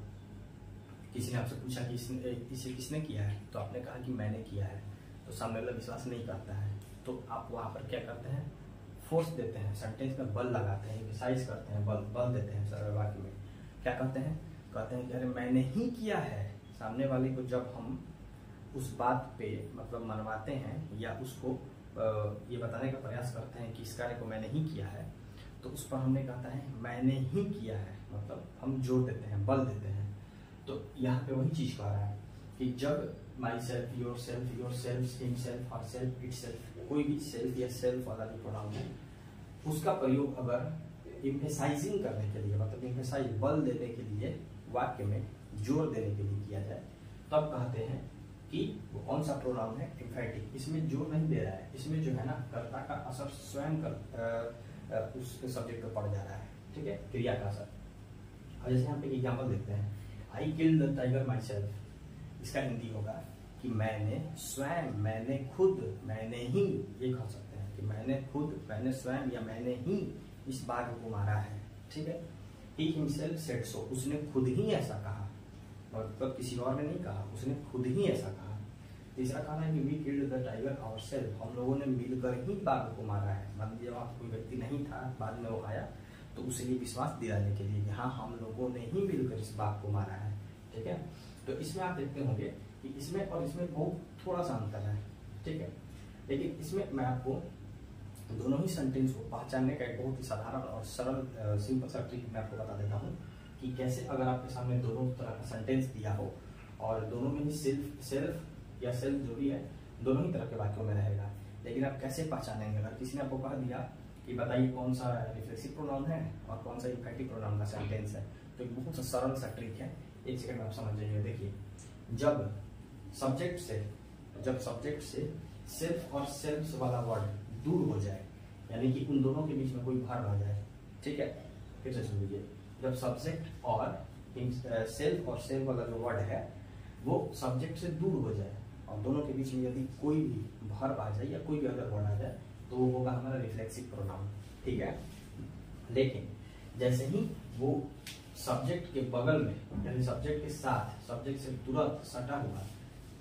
किसी ने आपसे पूछा कि इसे किसने किया है, तो आपने कहा कि मैंने किया है। तो सामने वाला विश्वास नहीं करता है, तो आप वहाँ पर क्या करते हैं, फोर्स देते हैं, सेंटेंस में बल लगाते हैं, एम्फसाइज करते हैं, बल देते हैं। सरल वाक्य में क्या कहते हैं, कहते हैं कि अरे मैंने ही किया है। सामने वाले को जब हम उस बात पे मतलब मनवाते हैं या उसको ये बताने का प्रयास करते हैं कि इस कार्य को मैंने ही किया है, तो उस पर हमने कहता है मैंने ही किया है, मतलब हम जोर देते हैं, बल देते हैं। तो यहाँ पे वही चीज कह रहा है कि जब my self, your self, himself, herself, itself, कोई भी सेल्फ या सेल्फ वाला जो प्रोनाउन है उसका प्रयोग अगर इम्फेसाइजिंग करने के लिए, मतलब इम्फेसाइज बल देने के लिए, वाक्य में जोर देने के लिए किया जाए, तब कहते हैं कि वो कौन सा प्रोनाउन है, इम्फैटिक। इसमें जोर नहीं दे रहा है, इसमें जो है ना कर्ता का असर स्वयं उस सब्जेक्ट पर पड़ जा रहा है, ठीक है, क्रिया का असर। और जैसे यहाँ पे एग्जाम्पल देखते हैं, I killed the tiger my self. इसका हिंदी होगा कि मैंने स्वयं, मैंने खुद, मैंने ही, ये कह सकते हैं कि मैंने खुद, मैंने स्वयं या मैंने ही इस बाघ को मारा है, ठीक है। ही हिमसेल्फ सेड सो, उसने खुद ही ऐसा कहा, मतलब किसी और ने नहीं कहा, उसने खुद ही ऐसा कहा। तीसरा कहना है कि we killed the tiger ourselves, हम लोगों ने मिलकर ही बाघ को मारा है। मान लीजिए वहाँ कोई व्यक्ति नहीं था, बाद में वो आया, तो उसे ये विश्वास दिलाने के लिए कि हाँ हम लोगों ने ही मिलकर इस बाघ को मारा है, ठीक है। तो इसमें आप देखते होंगे कि इसमें और इसमें बहुत थोड़ा सा अंतर है, ठीक है। लेकिन इसमें मैं आपको दोनों ही सेंटेंस को पहचानने का एक बहुत ही साधारण और सरल सिंपल सा ट्रिक मैं आपको बता देता हूँ कि कैसे अगर आपके सामने दोनों तरह का सेंटेंस दिया हो और दोनों में ही सेल्फ या सेल्फ जो भी है दोनों ही तरह के वाक्यों में रहेगा, लेकिन आप कैसे पहचानेंगे। अगर किसी ने आपको कह दिया कि बताइए कौन सा रिफ्लेक्सिव प्रोनाउन है और कौन सा इम्फैटिक प्रोनाउन का सेंटेंस है, तो एक बहुत सा सरल सा ट्रिक है, एक सेकंड में आप समझ जाइए। देखिए जब सब्जेक्ट से सेल्फ और सेल्फ वाला वर्ड दूर हो जाए, यानी कि उन दोनों के बीच में कोई भार आ जाए, ठीक है, फिर से सुन लीजिए। जब सब्जेक्ट और सेल्फ और सेल्फ वाला जो वर्ड है वो सब्जेक्ट से दूर हो जाए और दोनों के बीच में यदि कोई भी भार आ जाए या कोई भी अदर वर्ड आ जाए, तो वो होगा हमारा रिफ्लेक्सिव प्रोनाउन, ठीक है। लेकिन जैसे ही वो सब्जेक्ट के बगल में, यानी सब्जेक्ट के साथ, सब्जेक्ट से तुरंत सटा हुआ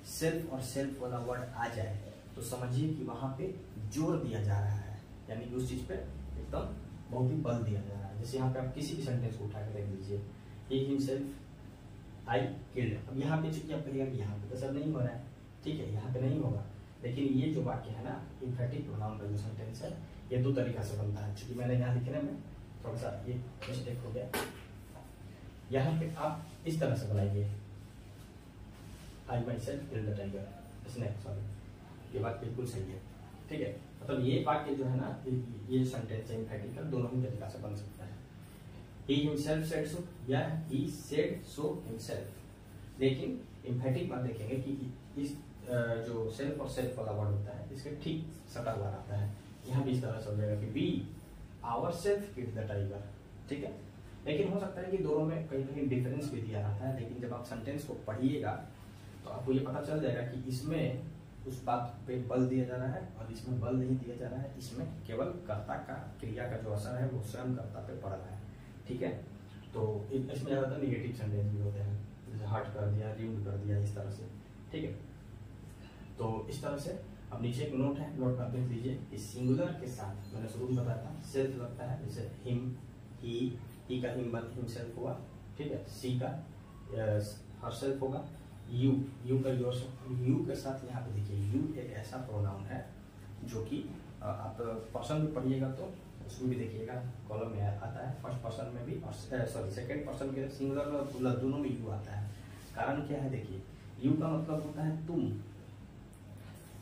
सेल्फ और सेल्फ वाला वर्ड आ जाए, तो समझिए कि वहां पे जोर दिया जा रहा है, यानी कि उस चीज पे एकदम बहुत ही बल दिया जा रहा है। जैसे यहाँ पे आप किसी भी सेंटेंस को उठा के देख लीजिए, ही हिमसेल्फ आई किल्ड। अब यहाँ पे चूंकि आप कहिएगा कि यहाँ पे तो सर नहीं हो रहा है, ठीक है, यहाँ पे नहीं होगा, लेकिन ये जो वाक्य है ना इम्फैटिक प्रोनाउन का जो सेंटेंस है ये दो तरीका से बनता है। चूंकि मैंने यहाँ लिखने में थोड़ा सा ये मिस्टेक हो गया, यहाँ पे आप इस तरह से बनाइए, I myself killed the tiger, sorry ये बात बिल्कुल सही है, ठीक है। मतलब ये वाक्य जो है ना ये सेंटेंस है इम्फैटिक का, दोनों ही तरीका से बन सकता है। ही हिमसेल्फ सेड सो या ही सेड सो हिमसेल्फ। लेकिन इम्फैटिक बात देखेंगे कि इस जो सेल्फ और सेल्फ वाला वर्ड होता है इसके ठीक सटा हुआ रहता है। यहाँ भी इस तरह से हो जाएगा कि we our self killed the tiger, ठीक है। लेकिन हो सकता है कि दोनों में कहीं कहीं डिफरेंस भी दिया रहता है, लेकिन जब आप सेंटेंस को पढ़िएगा तो आपको ये पता चल जाएगा कि इसमें उस बात पे बल दिया जा रहा है और इसमें बल नहीं दिया जा रहा है, इसमें केवल कर्ता का क्रिया का जो असर है वो स्वयं कर्ता पे पड़ रहा है। ठीक है, तो इसमें ज़्यादातर निगेटिव सेंटेंस भी होते हैं, जैसे हर्ट कर दिया, रिम्ड कर दिया, इस तरह से। ठीक है, तो इस तरह से अब नीचे एक नोट है, नोट कर देख लीजिए कि सिंगुलर के साथ मैंने शुरू में बताया था सेल्फ लगता है, जैसे हिम, ही का हिमसेल्फ हुआ। ठीक है, सी का हरसेल्फ होगा, यू का योरसेल्फ। यू के साथ यहाँ पे देखिए, यू एक ऐसा प्रोनाउन है जो कि आप पर्सन में पढ़िएगा तो उसमें भी देखिएगा कॉलम में आता है, फर्स्ट पर्सन में भी और सॉरी सेकंड पर्सन के सिंगुलर और प्लूरल दोनों में यू आता है। कारण क्या है, देखिए यू का मतलब होता है तुम,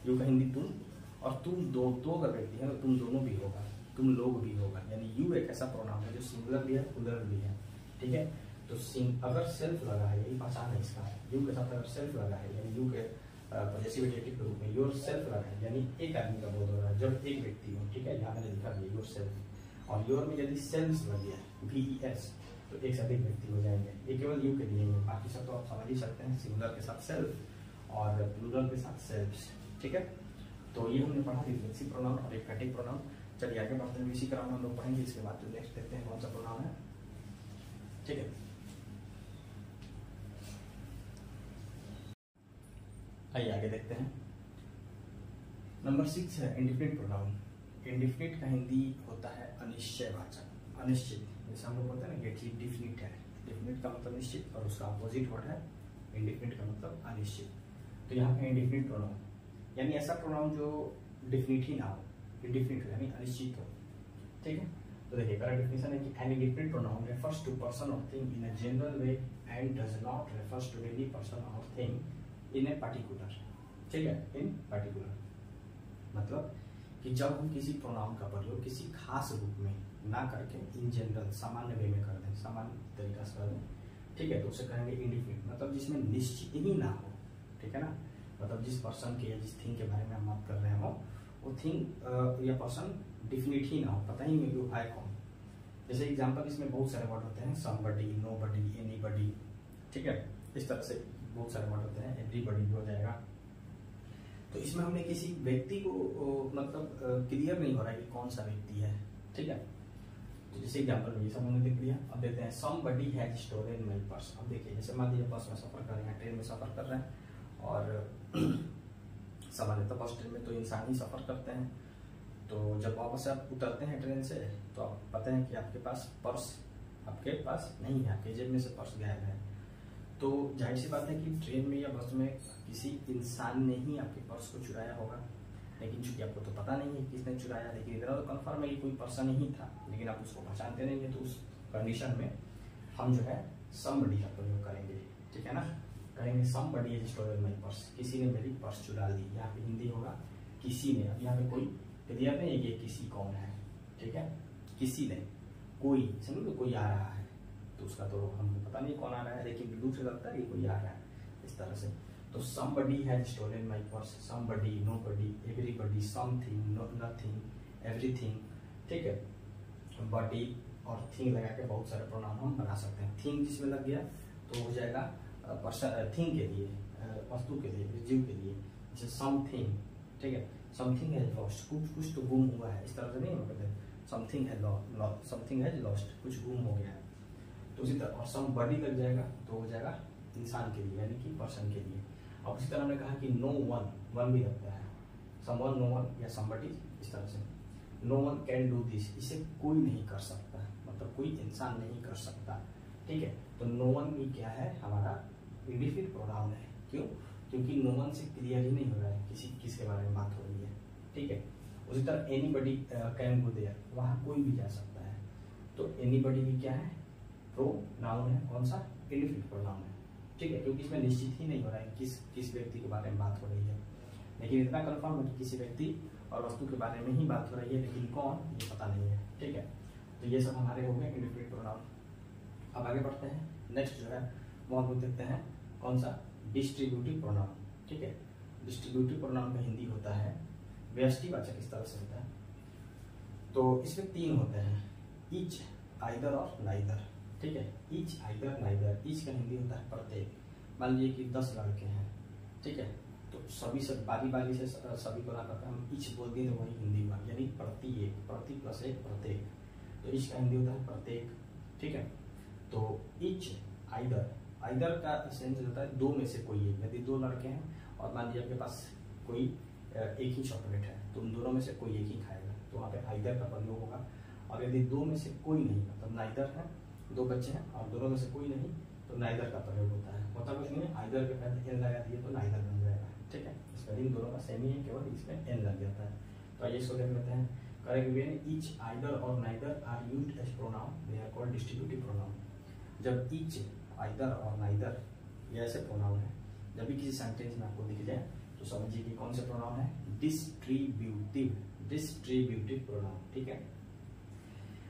यू का हिंदी तुम, और तुम दो अगर व्यक्ति है तो तुम दोनों भी होगा, तुम लोग भी होगा, यानी यू एक ऐसा प्रोनाउन है जो सिंगुलर भी है प्लूरल भी है। ठीक है, तो अगर सेल्फ लगा है, यही पहचान है इसका, यू के साथ अगर सेल्फ लगा है यानी यू के पॉजेसिव एडजेक्टिव के रूप में योर सेल्फ लगा है, यानी एक आदमी का बोध हो रहा है जब एक व्यक्ति हो। ठीक है, यहाँ मैंने लिखा दिया योर सेल्फ, और योर में यदि सेल्फ लग गया VES तो एक से अधिक व्यक्ति हो जाएंगे। ये केवल यू के लिए है, बाकी सब तो आप समझ ही सकते हैं, सिंगुलर के साथ सेल्फ और प्लूरल के साथ सेल्फ्स। ठीक है, तो ये हमने पढ़ा रिफ्लेक्सिव प्रोनाउन और एम्फैटिक प्रोनाउन। चलिए आगे बढ़ते हैं, इसी क्रम में हम लोग पढ़ेंगे, इसके बाद जो नेक्स्ट देखते हैं कौन सा प्रोनाउन है। ठीक है, आइए आगे देखते हैं। नंबर 6 है इंडिफिनिट प्रोनाउन। इंडिफिनिट का हिंदी होता है अनिश्चयवाचक, अनिश्चित। जैसे हम लोग बोलते हैं ना कि डिफिनिट है, डिफिनिट का मतलब निश्चित और उसका अपोजिट वर्ड है इंडिफिनिट का मतलब अनिश्चित। तो यहाँ पे इंडिफिनिट प्रोनाउन यानी ऐसा प्रोनाउन जो डिफिनिट ही ना हो, इंडिफिनिट हो यानी अनिश्चित हो। ठीक है, तो देखिए करेक्ट डेफिनेशन है कि an indefinite pronoun refers to person और thing in a general way and does not refers to any person और थिंग इन ए पर्टिकुलर। ठीक है, इन पर्टिकुलर मतलब कि जब हम किसी प्रोनाउन का प्रयोग किसी खास रूप में ना करके इन जनरल सामान्य वे में कर दें, सामान्य तरीका से कर दें, ठीक है, तो उसे कहेंगे इंडिफिनिट, मतलब जिसमें निश्चित ही ना हो। ठीक है ना, मतलब जिस पर्सन के या जिस थिंग के बारे में हम बात कर रहे हो वो थिंग या पर्सन डिफिनिट ही ना हो, पता ही नहीं वो है कौन। जैसे एग्जांपल इसमें बहुत सारे वर्ड होते हैं, समबडी, नोबडी, एनीबडी। ठीक है, इस तरह से बहुत सारे वर्ड होते हैं, एवरीबडी भी हो जाएगा। तो इसमें हमने किसी व्यक्ति को मतलब क्लियर नहीं हो रहा है कि कौन सा व्यक्ति है। ठीक है, तो जैसे एग्जांपल में ये सब हमने देख लिया। अब देते हैं somebody has stolen my purse. अब देखिए जैसे मान लीजिए बस में सफर कर रहे हैं, ट्रेन में सफर कर रहे हैं, और सामान्यतः बस ट्रेन में तो इंसान ही सफर करते हैं। तो जब वापस आप उतरते हैं ट्रेन से तो आप पता है कि आपके पास पर्स आपके पास नहीं है, आपके जेब में से पर्स गायब है। तो जाहिर सी बात है कि ट्रेन में या बस में किसी इंसान ने ही आपके पर्स को चुराया होगा, लेकिन चूंकि आपको तो पता नहीं है किसने चुराया, लेकिन इतना तो कन्फर्म है कि कोई पर्सन ही था, लेकिन आप उसको पहचानते नहीं है। तो उस कंडीशन में हम जो है समबडी का प्रयोग करेंगे। ठीक है ना, कहेंगे somebody has stolen my purse, किसी ने मेरी पर्स चुरा ली। यहाँ पे हिंदी होगा किसी ने। अब यहाँ पे कोई क्लियर नहीं है कि किसी कौन है। ठीक है, किसी ने, कोई समझो तो कोई आ रहा है, तो उसका तो हमको पता नहीं कौन आ रहा है, लेकिन दूर से लगता है कि कोई आ रहा है, इस तरह से। तो somebody has stolen my purse, somebody, nobody, everybody, something, nothing, everything। ठीक है, body और thing लगा के बहुत सारे प्रोनाउन हम बना सकते हैं। thing जिसमें लग गया तो हो जाएगा थिंग के लिए, वस्तु के लिए, जीव के लिए, जैसे समथिंग। ठीक है, समथिंग हैज लॉस्ट, कुछ तो गुम हुआ है, इस तरह से नहीं हम कहते समथिंग हैज लॉस्ट, कुछ गुम हो गया है। तो उसी तरह और समबडी लग जाएगा तो हो जाएगा इंसान के लिए यानी कि पर्सन के लिए। और उसी तरह हमने कहा कि नो वन भी लगता है, समवन, नो वन या समबडी, इस तरह से। No one can do this, इसे कोई नहीं कर सकता, मतलब कोई इंसान नहीं कर सकता। ठीक है, तो नो वन भी क्या है, हमारा इंडिफिनिट प्रोनाउन है। क्यों? क्योंकि नो वन से क्लियर ही नहीं हो रहा है किसके बारे में बात हो रही है। ठीक है, उसी तरह एनीबडी कैन गो देयर, वहां कोई भी जा सकता है। तो एनीबडी भी क्या है, प्रोनाउन है, कौन सा, इंडिफिनिट प्रोनाउन है। ठीक है, क्योंकि इसमें निश्चित ही नहीं हो रहा है किस व्यक्ति के बारे में बात हो रही है, लेकिन इतना कंफर्म है कि किसी व्यक्ति और वस्तु के बारे में ही बात हो रही है, लेकिन कौन ये पता नहीं है। ठीक है, तो ये सब हमारे हो गए इंडिफिनिट प्रोनाउन। अब आगे बढ़ते हैं, नेक्स्ट जो है वो हम लोग देखते हैं कौन सा, डिस्ट्रीब्यूटिव प्रोनाउन। ठीक है, डिस्ट्रीब्यूटिव प्रोनाउन का हिंदी होता है व्यष्टिवाचक, इस तरह से होता है। तो इसमें 3 होते हैं, ईच, आइदर और नाइदर। ठीक है, ईच, आइदर, नाइदर। ईच का हिंदी होता है प्रत्येक। मान लीजिए कि 10 लड़के हैं, ठीक है। तो सभी सब बारी बारी से सभी को ना करके हम ईच बोल दिए तो वही हिंदी हुआ, यानी प्रति एक, प्रति प्लस एक प्रत्येक। तो ईच का हिंदी होता है प्रत्येक, ठीक है। तो ईच आइदर, आइदर का सेंस होता है दो में से कोई एक। यदि दो लड़के हैं और मान लीजिए आपके पास कोई एक ही चॉकलेट है तो उन दोनों में से कोई एक ही खाएगा, तो वहाँ पे आइदर का प्रयोग होगा। और यदि दो में से कोई नहीं, मतलब नाइदर है, दो बच्चे हैं और दोनों में से कोई नहीं, तो नाइदर का प्रयोग होता है। होता कुछ नहीं है, आइदर के पहले एन लगा दिए तो नाइदर बन जाएगा, ठीक है। स्पेलिंग दोनों का सेम ही है, केवल इसमें एन लग जाता है। तो आइए इसको देख लेते हैं। करेक्ट वे ईच आइदर और neither are used as pronoun, they are called distributive pronoun. जब ईच, आइदर और नाइदर ये ऐसे प्रोनाउन है, जब भी किसी सेंटेंस में आपको दिख जाए तो समझिए कि कौन से प्रोनाउन है, डिस्ट्रीब्यूटिव, डिस्ट्रीब्यूटिव प्रोनाउन, ठीक है।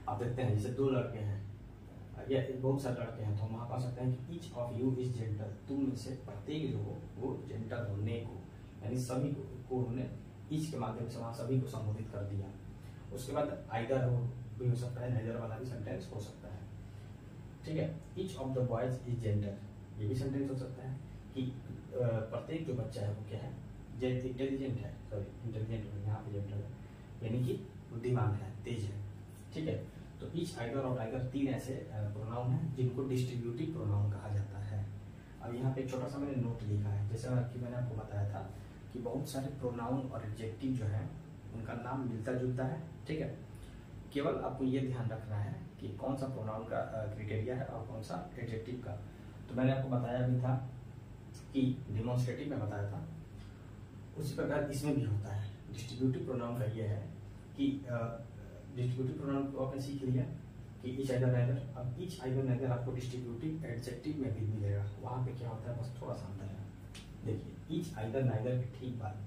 आप देखते हैं जैसे दो लड़के हैं या बहुत सारे लड़के हैं, तो हम वहां पा सकते हैं कि each of you is gentle, तुम में से प्रत्येक जो हो वो जेंटल हो, नेक हो, यानी सभी को उन्होंने ईच के माध्यम से वहां सभी को संबोधित कर दिया। उसके बाद आइदर हो भी हो सकता है, नाइदर वाला भी सेंटेंस हो सकता है, ठीक है। Each of the boys is gentle, ये भी सेंटेंस हो सकता है कि प्रत्येक जो बच्चा है वो क्या है, इंटेलिजेंट है, सॉरी इंटेलिजेंट यहाँ पे जेंटल है, यानी कि बुद्धिमान है, तेज है, ठीक है। तो ईच, आइदर और टाइगर तीन ऐसे प्रोनाउन हैं जिनको डिस्ट्रीब्यूटिव प्रोनाउन कहा जाता है। अब यहाँ पे एक छोटा सा मैंने नोट लिखा है, जैसे कि मैंने आपको बताया था कि बहुत सारे प्रोनाउन और एडजेक्टिव जो है उनका नाम मिलता जुलता है, ठीक है। केवल आपको ये ध्यान रखना है कि कौन सा प्रोनाउन का क्राइटेरिया है और कौन सा एडजेक्टिव का। तो मैंने आपको बताया भी था कि डिमॉन्स्ट्रेटिव में बताया था, उसी प्रकार इसमें भी होता है। डिस्ट्रीब्यूटिव प्रोनाउन का ये है कि डिस्ट्रीब्यूटिव प्रोनाउन को आपने सीख लिया कि ईच, आइदर, नाइदर। अब ईच, आइदर, नाइदर आपको डिस्ट्रीब्यूटिव एडजेक्टिव में भी मिलेगा, वहां पे क्या होता है बस थोड़ा सा अंतर है। देखिए ईच, आइदर, नाइदर के ठीक बाद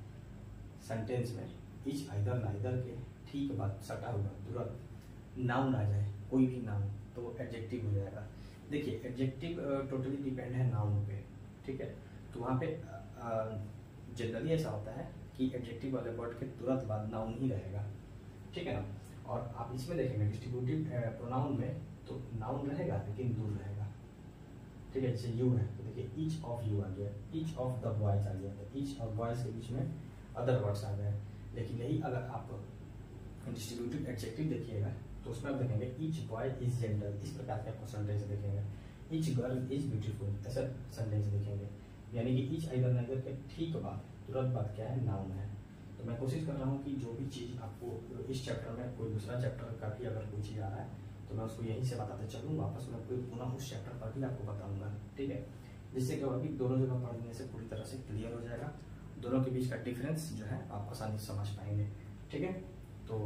सेंटेंस में ईच, आइदर, नाइदर के ठीक बाद सटा हुआ तुरंत नाउन आ जाए, कोई भी नाउन, तो एडजेक्टिव हो जाएगा। देखिए एडजेक्टिव टोटली डिपेंड है नाउन पे, ठीक है। तो वहाँ पे जनरली ऐसा होता है कि एडजेक्टिव वाले वर्ड के तुरंत बाद नाउन ही रहेगा, ठीक है ना। और आप इसमें देखेंगे डिस्ट्रीब्यूटिव प्रोनाउन में तो नाउन रहेगा लेकिन दूर रहेगा, ठीक है। जैसे यू है तो देखिए ईच ऑफ यू आ गया, ईच ऑफ द बॉयज आ गया, तो ईच और बॉयज के बीच में अदर वर्ड्स आ गए। लेकिन यही अगर आप डिस्ट्रीब्यूटिव एडजेक्टिव देखिएगा तो उसमें आप देखेंगे ईच बॉय इज जेंटल, इस प्रकार के आपको सेंटेंस देखेंगे। ईच गर्ल इज ब्यूटीफुल, ऐसा सेंटेंस देखेंगे, यानी कि ईच, आइदर, नाइदर के ठीक बाद तुरंत बाद क्या है, नाउन है। तो मैं कोशिश कर रहा हूँ कि जो भी चीज़ आपको इस चैप्टर में, कोई दूसरा चैप्टर का भी अगर कोई चीज़ आ रहा है तो मैं उसको यहीं से बताते चलूँ, वापस मैं कोई पुनः उस चैप्टर पर भी आपको बताऊंगा, ठीक है। जिससे कि अभी दोनों जगह पढ़ने से पूरी तरह से क्लियर हो जाएगा, दोनों के बीच का डिफरेंस जो है आप आसानी से समझ पाएंगे, ठीक है। तो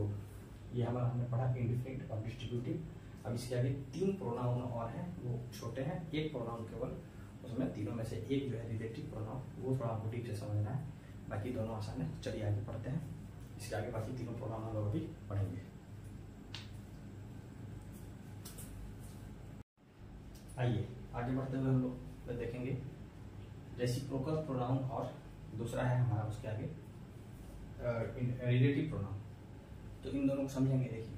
ये हमारा हमने पढ़ा इंडिफिनिट और डिस्ट्रीब्यूटिव। अब इसके आगे तीन प्रोनाउन और हैं, वो छोटे हैं, एक प्रोनाउन केवल, उसमें तीनों में से एक जो है रिलेटिव प्रोनाउन, वो थोड़ा आपको ठीक से समझना है, बाकी दोनों आसान है। चलिए आगे पढ़ते हैं, इसके आगे बाकी तीनों प्रोनाउन हम लोग भी पढ़ेंगे। आइए आगे बढ़ते हुए हम लोग देखेंगे रेसिप्रोकल प्रोनाउन और दूसरा है हमारा उसके आगे रिलेटिव प्रोनाउन। तो इन दोनों को समझेंगे। देखिए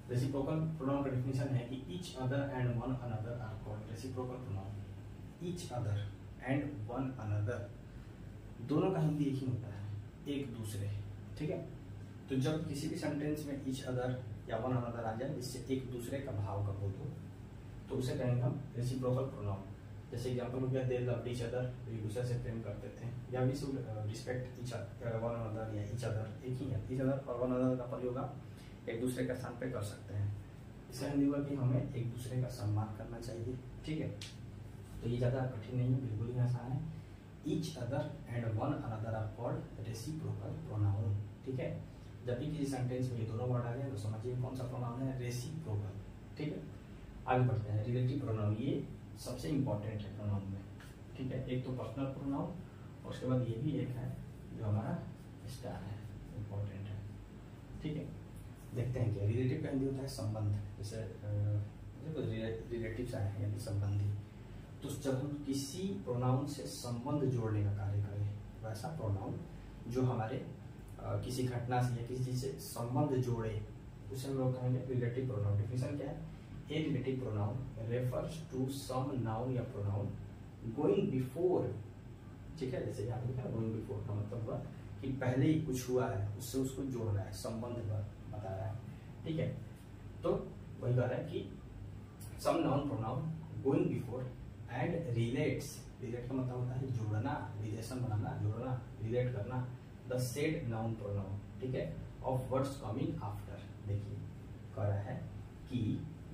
रेसिप्रोकल प्रोनाउन का डेफिनेशन है कि each other and one another are called reciprocal pronoun. Each other and one another, दोनों का हिंदी एक ही होता है, एक दूसरे, ठीक है। तो जब किसी भी सेंटेंस में ईच अदर या वन अनदर आ जाए जिससे एक दूसरे का भाव का बोध हो तो उसे कहेंगे हम रेसिप्रोकल प्रोनाउन। जैसे एग्जांपल हो गया दे लव्ड ईच अदर, एक दूसरे से प्रेम करते थे, या we should respect each one another या ईच अदर, एक ही है। ईच अदर और वन अनदर का प्रयोग आप एक दूसरे के स्थान पे कर सकते हैं। इससे हिंदी हुआ कि हमें एक दूसरे का सम्मान करना चाहिए, ठीक है। तो ये ज़्यादा कठिन नहीं है, बिल्कुल ही आसान है। Each other and one another are called reciprocal pronoun, ठीक है। जब भी किसी सेंटेंस में ये दोनों वर्ड आ जाए तो समझिए कौन सा प्रोनाउन है, रेसिप्रोकल, ठीक है। आगे बढ़ते हैं रिलेटिव प्रोनाउन, ये सबसे इंपॉर्टेंट है प्रोनाउन में, ठीक है। एक तो पर्सनल प्रोनाउन और उसके बाद ये भी एक है जो हमारा स्टार है, इंपॉर्टेंट है, ठीक है। देखते हैं क्या रिलेटिव का हिंदी होता है संबंध, जैसे रिलेटिव्स आए हैं यानी संबंधी। तो जब हम किसी प्रोनाउन से संबंध जोड़ने का कार्य करें वैसा प्रोनाउन जो हमारे किसी घटना से या किसी चीज से संबंध जोड़े उसे हम लोग कहेंगे रिलेटिव प्रोनाउन। डिफिनेशन क्या है, A relative pronoun refers to some noun या pronoun going before ठीक है, जैसे यहाँ पे लिखा है गोइंग बिफोर का मतलब हुआ कि पहले ही कुछ हुआ है उससे उसको जोड़ रहा है, संबंध बता रहा है, ठीक है। तो वही कह रहा है कि some noun pronoun going before and relates, relate का मतलब होता है जोड़ना, रिलेशन बनाना, जोड़ना, रिलेट करना, द सेड नाउन प्रोनाउन, ठीक है, ऑफ वर्ड्स कमिंग आफ्टर। देखिए कह रहा है कि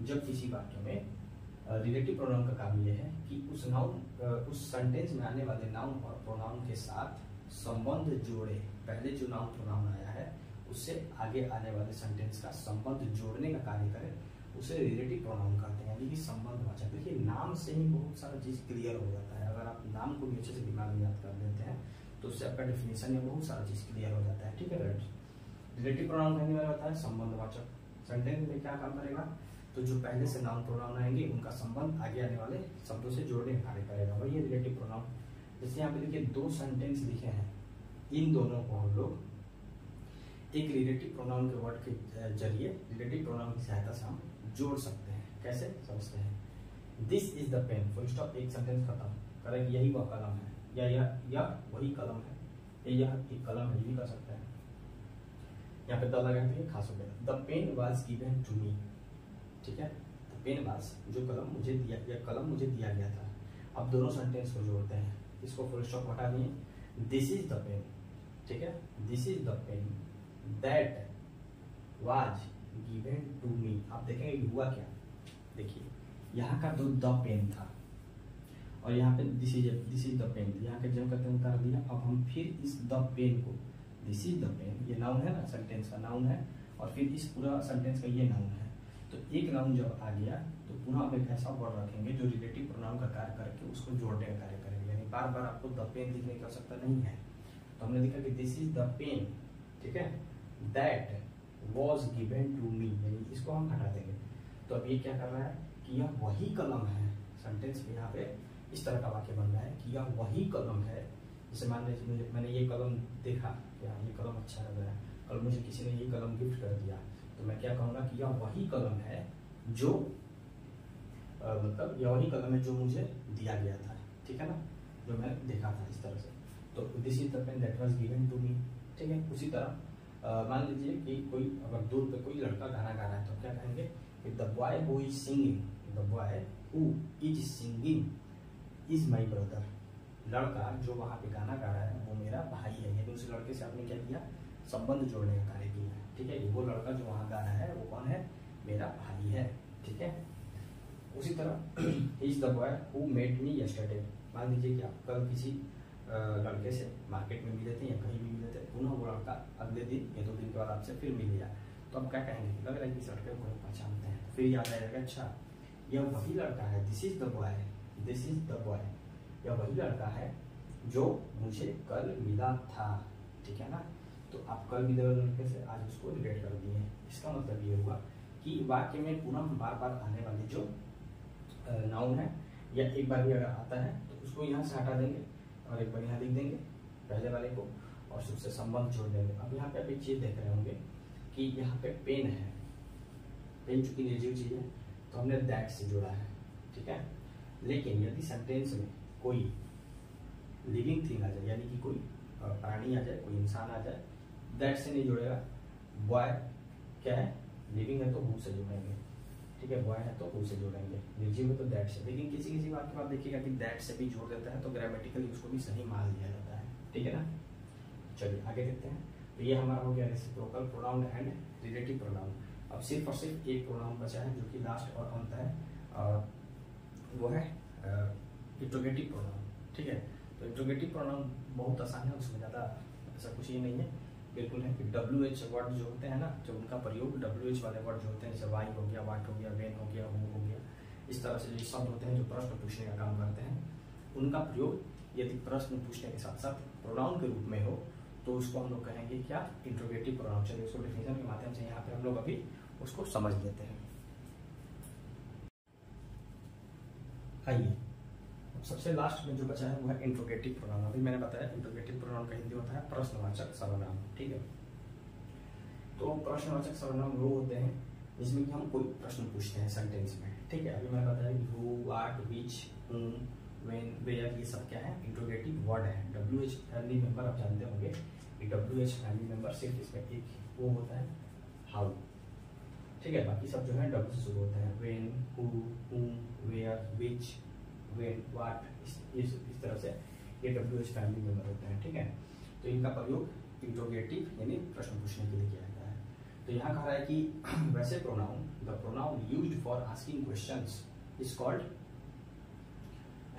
जब किसी वाक्य में रिलेटिव प्रोनाउन का काम यह है कि उस नाउन उस सेंटेंस में आने वाले नाउन और प्रोनाउन के साथ संबंध जोड़े, पहले जो नाउन प्रोनाउन आया है उससे आगे आने वाले सेंटेंस का संबंध जोड़ने का कार्य करे, उसे रिलेटिव प्रोनाउन कहते हैं, यानी कि संबंधवाचक। देखिए नाम से ही बहुत सारा चीज क्लियर हो जाता है, अगर आप नाम को भी अच्छे से दिमाग में याद कर लेते हैं तो उससे आपका डेफिनेशन या बहुत सारा चीज क्लियर हो जाता है, ठीक है। रिलेटिव प्रोनाउन कहने वाला होता है संबंधवाचक। सेंटेंस में क्या काम करेगा, तो जो पहले से नाउन प्रोनाउन आएंगे उनका संबंध आगे आने वाले शब्दों से जोड़ने का कार्य करेगा, वही है रिलेटिव प्रोनाउन। जैसे यहाँ पे देखिए दो सेंटेंस लिखे हैं, इन दोनों को हम लोग एक रिलेटिव प्रोनाउन के वर्ड के जरिए, रिलेटिव प्रोनाउन की सहायता से हम जोड़ सकते हैं। कैसे समझते हैं, this is the pen, full stop, एक सेंटेंस खत्म, करें यही वह कलम है, या वही कलम है, यह एक कलम है, ये भी कर सकते हैं। यहाँ पे द लगा है खास हो गया, the pen was given to me, ठीक है, द पेन वाज, जो कलम मुझे दिया, या कलम मुझे दिया गया था। अब दोनों सेंटेंस को जोड़ते हैं, इसको फुल स्टॉप हटा दिए, दिस इज द पेन, ठीक है, this is the pen that was given to me. आप देखेंगे हुआ क्या, देखिए यहाँ का तो द पेन था और यहाँ पे दिस इज द पेन, यहाँ के जब कहते हैं उतार दिया। अब हम फिर इस द पेन को, दिस इज द पेन, ये नाउन है ना, सेंटेंस का नाउन है, और फिर इस पूरा सेंटेंस का ये नाउन है। तो एक नाउन जब आ गया तो पुनः हम एक ऐसा वर्ड रखेंगे जो रिलेटिव प्रोनाउन का कार्य करके उसको जोड़ने का कार्य करेंगे, यानी बार बार आपको द पेन दिखने की आवश्यकता नहीं है। तो हमने देखा कि दिस इज द पेन, ठीक है, that was given to me, यानी इसको हम हटा देंगे। तो अब ये क्या कर रहा है कि यह वही कलम है, सेंटेंस में यहाँ पे इस तरह का वाक्य बन रहा है कि यह वही कलम है। जैसे मान लीजिए मैंने ये कलम देखा, यार ये कलम अच्छा लग रहा है, कल मुझे किसी ने ये कलम गिफ्ट कर दिया, तो मैं क्या कहूँगा कि यह वही कलम है जो मतलब यह वही कलम है जो मुझे दिया गया था, ठीक है ना, जो मैंने देखा था इस तरह से। तो this is the pen that was given to me, ठीक है। उसी तरह मान लीजिए कि कोई अगर दूर पे कोई लड़का गाना गा रहा है तो क्या कहेंगे कि the boy who is singing, the boy who is singing is my brother. लड़का जो वहाँ पे गाना गा रहा है वो मेरा भाई है, यानी उस लड़के से आपने क्या किया, संबंध जोड़ने का कार्य किया, ठीक है। वो लड़का जो वहाँ गा रहा है वो कौन है, मेरा भाई है, ठीक है। उसी तरह is the boy who met me yesterday. मान लीजिए कि आप कल किसी लड़के से मार्केट में मिले थे या कहीं भी मिले थे, पुनः वो लड़का अगले दिन या 2 दिन के बाद आपसे फिर मिल गया, तो आप क्या कहेंगे, लग रहा है कि इस लड़के को हम पहचानते हैं, तो फिर याद आएगा अच्छा यह वही लड़का है, this is the boy, this is the boy, यह वही लड़का है जो मुझे कल मिला था, ठीक है ना। तो आप कल मिले वाले लड़के से आज उसको रिलेट कर दिए। इसका मतलब ये हुआ कि वाक्य में पुनः बार बार आने वाले जो नाउन है या एक बार भी अगर आता है तो उसको यहाँ से हटा देंगे और एक बार यहाँ लिख देंगे पहले वाले को और उससे संबंध जोड़ देंगे। अब यहाँ पे आप एक चीज देख रहे होंगे कि यहाँ पे पेन है, पेन चूंकि निर्जीव चीज है तो हमने दैट से जोड़ा है, ठीक है। लेकिन यदि सेंटेंस में कोई लिविंग थिंग आ जाए, यानी कि कोई प्राणी आ जाए, कोई इंसान आ जाए, दैट से नहीं जोड़ेगा। बॉय क्या है, लिविंग है तो हु से जोड़ेंगे, ठीक है, बॉय है तो हु से जोड़ेंगे, निर्जीव है तो दैट से। लेकिन किसी किसी बात के बाद देखिएगा कि दैट से भी जोड़ देता है तो ग्रामेटिकली उसको भी सही मान लिया जाता है, ठीक है ना। चलिए आगे देखते हैं। तो ये हमारा हो गया reciprocal pronoun and relative pronoun. अब सिर्फ और सिर्फ एक प्रोनाउन बचा है जो कि लास्ट और अंत है, वो है इंट्रोगेटिव प्रोनाउन, ठीक है। तो इंट्रोगेटिव प्रोनाउन बहुत आसान है, उसमें ज़्यादा ऐसा कुछ ही नहीं है, बिल्कुल है कि WH वर्ड जो होते हैं ना, जो उनका प्रयोग WH वाले वर्ड जो होते हैं, जैसे वाई हो गया, वाट हो गया, वेन हो गया, हो गया, इस तरह से जो शब्द होते हैं जो प्रश्न पूछने का काम करते हैं, उनका प्रयोग यदि प्रश्न पूछने के साथ साथ प्रोनाउन के रूप में हो तो उसको हम लोग कहेंगे क्या, इंट्रोगेटिव प्रोनाउन। चलिए उसको डेफिनेशन के माध्यम से यहाँ पे हम लोग अभी उसको समझ लेते हैं। आइए सबसे लास्ट में जो बचा है वो है इंट्रोगेटिव प्रोनाउन। अभी मैंने बताया इंट्रोगेटिव प्रोनाउन का हिंदी होता है प्रश्नवाचक सर्वनाम, ठीक है। तो प्रश्नवाचक सर्वनाम वो होते हैं जिसमें कि हम कोई प्रश्न पूछते हैं सेंटेंस में, ठीक है। अभी मैंने बताया कि who, what, which, whom, when, where, ये सब क्या है इंट्रोगेटिव वर्ड है। WH फैमिली मेंबर आप जानते होंगे कि WH फैमिली मेंबर सिर्फ इसमें एक वो होता है हाउ, ठीक है। बाकी सब जो है W से शुरू होते हैं, when, who, whom, where, which, when, what, इस तरह से ये WH फैमिली मेंबर होते हैं, ठीक है। तो इनका प्रयोग इंट्रोगेटिव यानी प्रश्न पूछने के लिए किया जाता है। तो यहाँ कह रहा है कि वैसे pronoun, the pronoun used for asking questions is called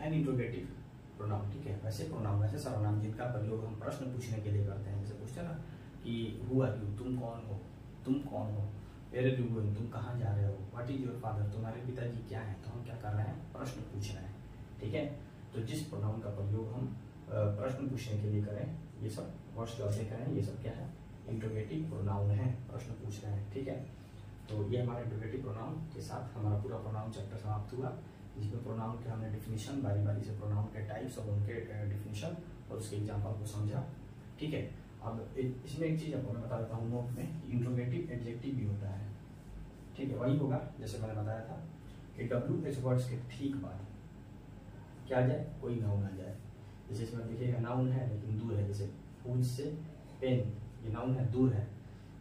an interrogative pronoun, ठीक है। वैसे प्रोनाउन, वैसे सर्वनाम जिनका प्रयोग हम प्रश्न पूछने के लिए करते हैं, जैसे पूछते हैं ना कि हु आर यू, तुम कौन हो, तुम कौन हो, वेयर आर यू गोइंग, तुम कहाँ जा रहे हो, व्हाट इज योर फादर, तुम्हारे पिताजी क्या है, तो हम क्या कर रहे हैं, प्रश्न पूछ रहे हैं, ठीक है। तो जिस प्रोनाउन का प्रयोग हम प्रश्न पूछने के लिए करें, ये सब वर्ड्स जो देख रहे हैं ये सब क्या है इंट्रोगेटिव प्रोनाउन है, प्रश्न पूछ रहे हैं, ठीक है। तो ये हमारे इंट्रोगेटिव प्रोनाउन के साथ हमारा पूरा प्रोनाउन चैप्टर समाप्त हुआ, जिसमें प्रोनाउन के हमने डिफिनीशन बारी बारी से प्रोनाउन के टाइप्स और उनके डिफिनीशन और उसके एग्जाम्पल को समझा, ठीक है। अब इसमें एक चीज आपको मैं बता देता हूँ नोट में, इंट्रोगेटिव एडजेक्टिव भी होता है, ठीक है। वही होगा जैसे मैंने बताया था कि WH वर्ड्स के ठीक बाद क्या आ जाए, कोई नाउन आ जाए। जैसे इसमें देखिएगा नाउन है लेकिन दूर है, जैसे पूज से पेन, ये नाउन है, दूर है।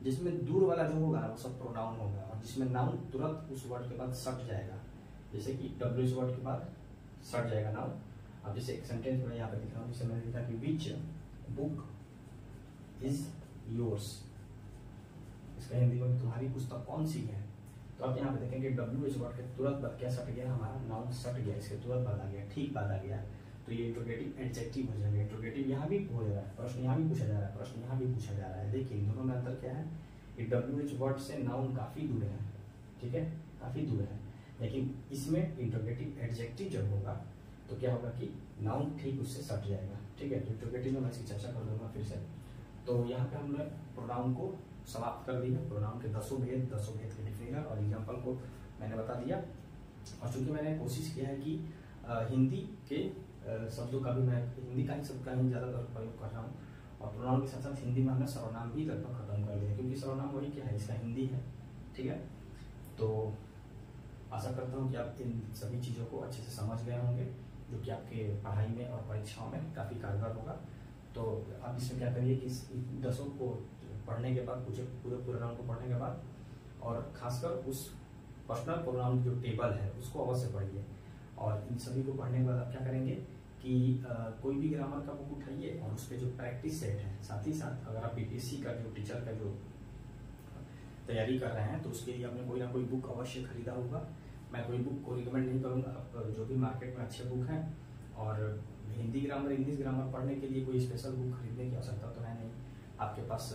जिसमें दूर वाला जो होगा वो सब प्रोनाउन होगा, और जिसमें नाउन तुरंत उस वर्ड के बाद सट जाएगा, जैसे कि WH वर्ड के बाद सट जाएगा नाउन। अब जैसे एक सेंटेंस में यहाँ पे लिख रहा हूँ, जैसे मैंने लिखा कि विच बुक इज योर्स, इसका हिंदी में तुम्हारी पुस्तक कौन सी है। तो आप यहाँ पे देखेंगे WH वर्ड के तुरंत बाद क्या सट गया, हमारा नाउन सट गया, इसके तुरंत बाद आ गया, ठीक बाद आ गया। तो ये इंट्रोगेटिव एडजेक्टिव हो जाएगा। इंट्रोगेटिव यहाँ भी हो जा रहा है, प्रश्न यहाँ भी पूछा जा रहा है, प्रश्न यहाँ भी पूछा जा रहा है। देखिए इन दोनों में अंतर क्या है कि WH वर्ड से नाउन काफी दूर है, ठीक है, काफी दूर है, लेकिन इसमें इंट्रोगेटिव एडजेक्टिव जब होगा तो क्या होगा कि नाउन ठीक उससे सट जाएगा, ठीक है। तो इंट्रोगेटिव में मैं इसकी चर्चा कर दूंगा फिर से। तो यहाँ पे हमने प्रोनाउन को समाप्त कर दिया, प्रोनाउन के 10 भेद के डिफिनेशन और एग्जाम्पल को मैंने बता दिया। और चूंकि मैंने कोशिश किया है कि हिंदी के शब्दों का भी, मैं हिंदी का ही शब्द का ही ज़्यादातर प्रयोग कर रहा हूँ, और प्रोनाउन के साथ साथ हिंदी में हमने सर्वनाम भी लगभग खत्म कर दिया, क्योंकि सर्वनाम वही क्या है, इसका हिंदी है, ठीक है। तो आशा करता हूँ कि आप इन सभी चीज़ों को अच्छे से समझ गए होंगे, जो कि आपके पढ़ाई में और परीक्षाओं में काफ़ी कारगर होगा। तो आप इसमें क्या करिए कि इस 10 को पढ़ने के बाद, पूरे प्रोनाउन को पढ़ने के बाद, और खासकर उस पर्सनल प्रोनाउन जो टेबल है उसको अवश्य पढ़िए। और इन सभी को पढ़ने के बाद आप क्या करेंगे कि कोई भी ग्रामर का बुक उठाइए और उस पर जो प्रैक्टिस सेट है, साथ ही साथ अगर आप BPSC का जो टीचर का जो तैयारी कर रहे हैं तो उसके लिए आपने कोई ना कोई बुक अवश्य खरीदा होगा। मैं कोई बुक को रिकमेंड नहीं करूँगा, आप जो भी मार्केट में अच्छे बुक हैं, और हिंदी ग्रामर, इंग्लिश ग्रामर पढ़ने के लिए कोई स्पेशल बुक खरीदने की आवश्यकता तो है नहीं। आपके पास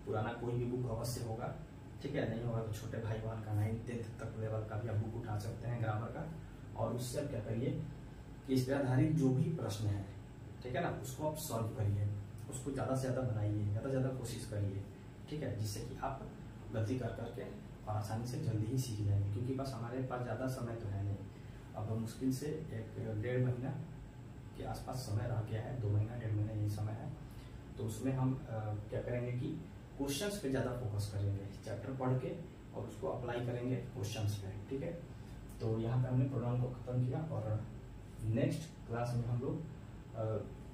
पुराना कोई भी बुक अवश्य होगा, ठीक है। नहीं होगा तो छोटे भाई बहन का 9th तक लेवल का भी आप बुक उठा सकते हैं ग्रामर का, और उससे आप क्या करिए कि इस पर आधारित जो भी प्रश्न है, ठीक है ना, उसको आप सॉल्व करिए, उसको ज़्यादा से ज़्यादा बनाइए, ज़्यादा से ज़्यादा कोशिश करिए, ठीक है, जिससे कि आप गलती कर करके और आसानी से जल्दी ही सीख जाएंगे। क्योंकि बस हमारे पास ज़्यादा समय तो है नहीं, अब मुश्किल से 1-1.5 महीना के आसपास समय रह गया है, 2 महीना 1.5 महीना यही समय है। तो उसमें हम क्या करेंगे कि क्वेश्चंस पे ज़्यादा फोकस करेंगे, चैप्टर पढ़ के और उसको अप्लाई करेंगे क्वेश्चंस पे, ठीक है। तो यहाँ पे हमने प्रोग्राम को ख़त्म किया, और नेक्स्ट क्लास में हम लोग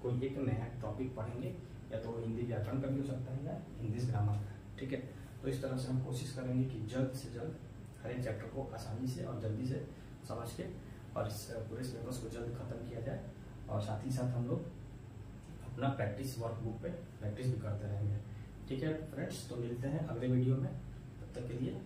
कोई एक नया टॉपिक पढ़ेंगे, या तो हिंदी व्याकरण का भी हो सकता है या इंग्लिश ग्रामर का, ठीक है। तो इस तरह से हम कोशिश करेंगे कि जल्द से जल्द हर एक चैप्टर को आसानी से और जल्दी से समझ के और इस पूरे सिलेबस को जल्द खत्म किया जाए, और साथ ही साथ हम लोग अपना प्रैक्टिस वर्कबुक पे प्रैक्टिस भी करते रहेंगे, ठीक है फ्रेंड्स। तो मिलते हैं अगले वीडियो में, तब तक के लिए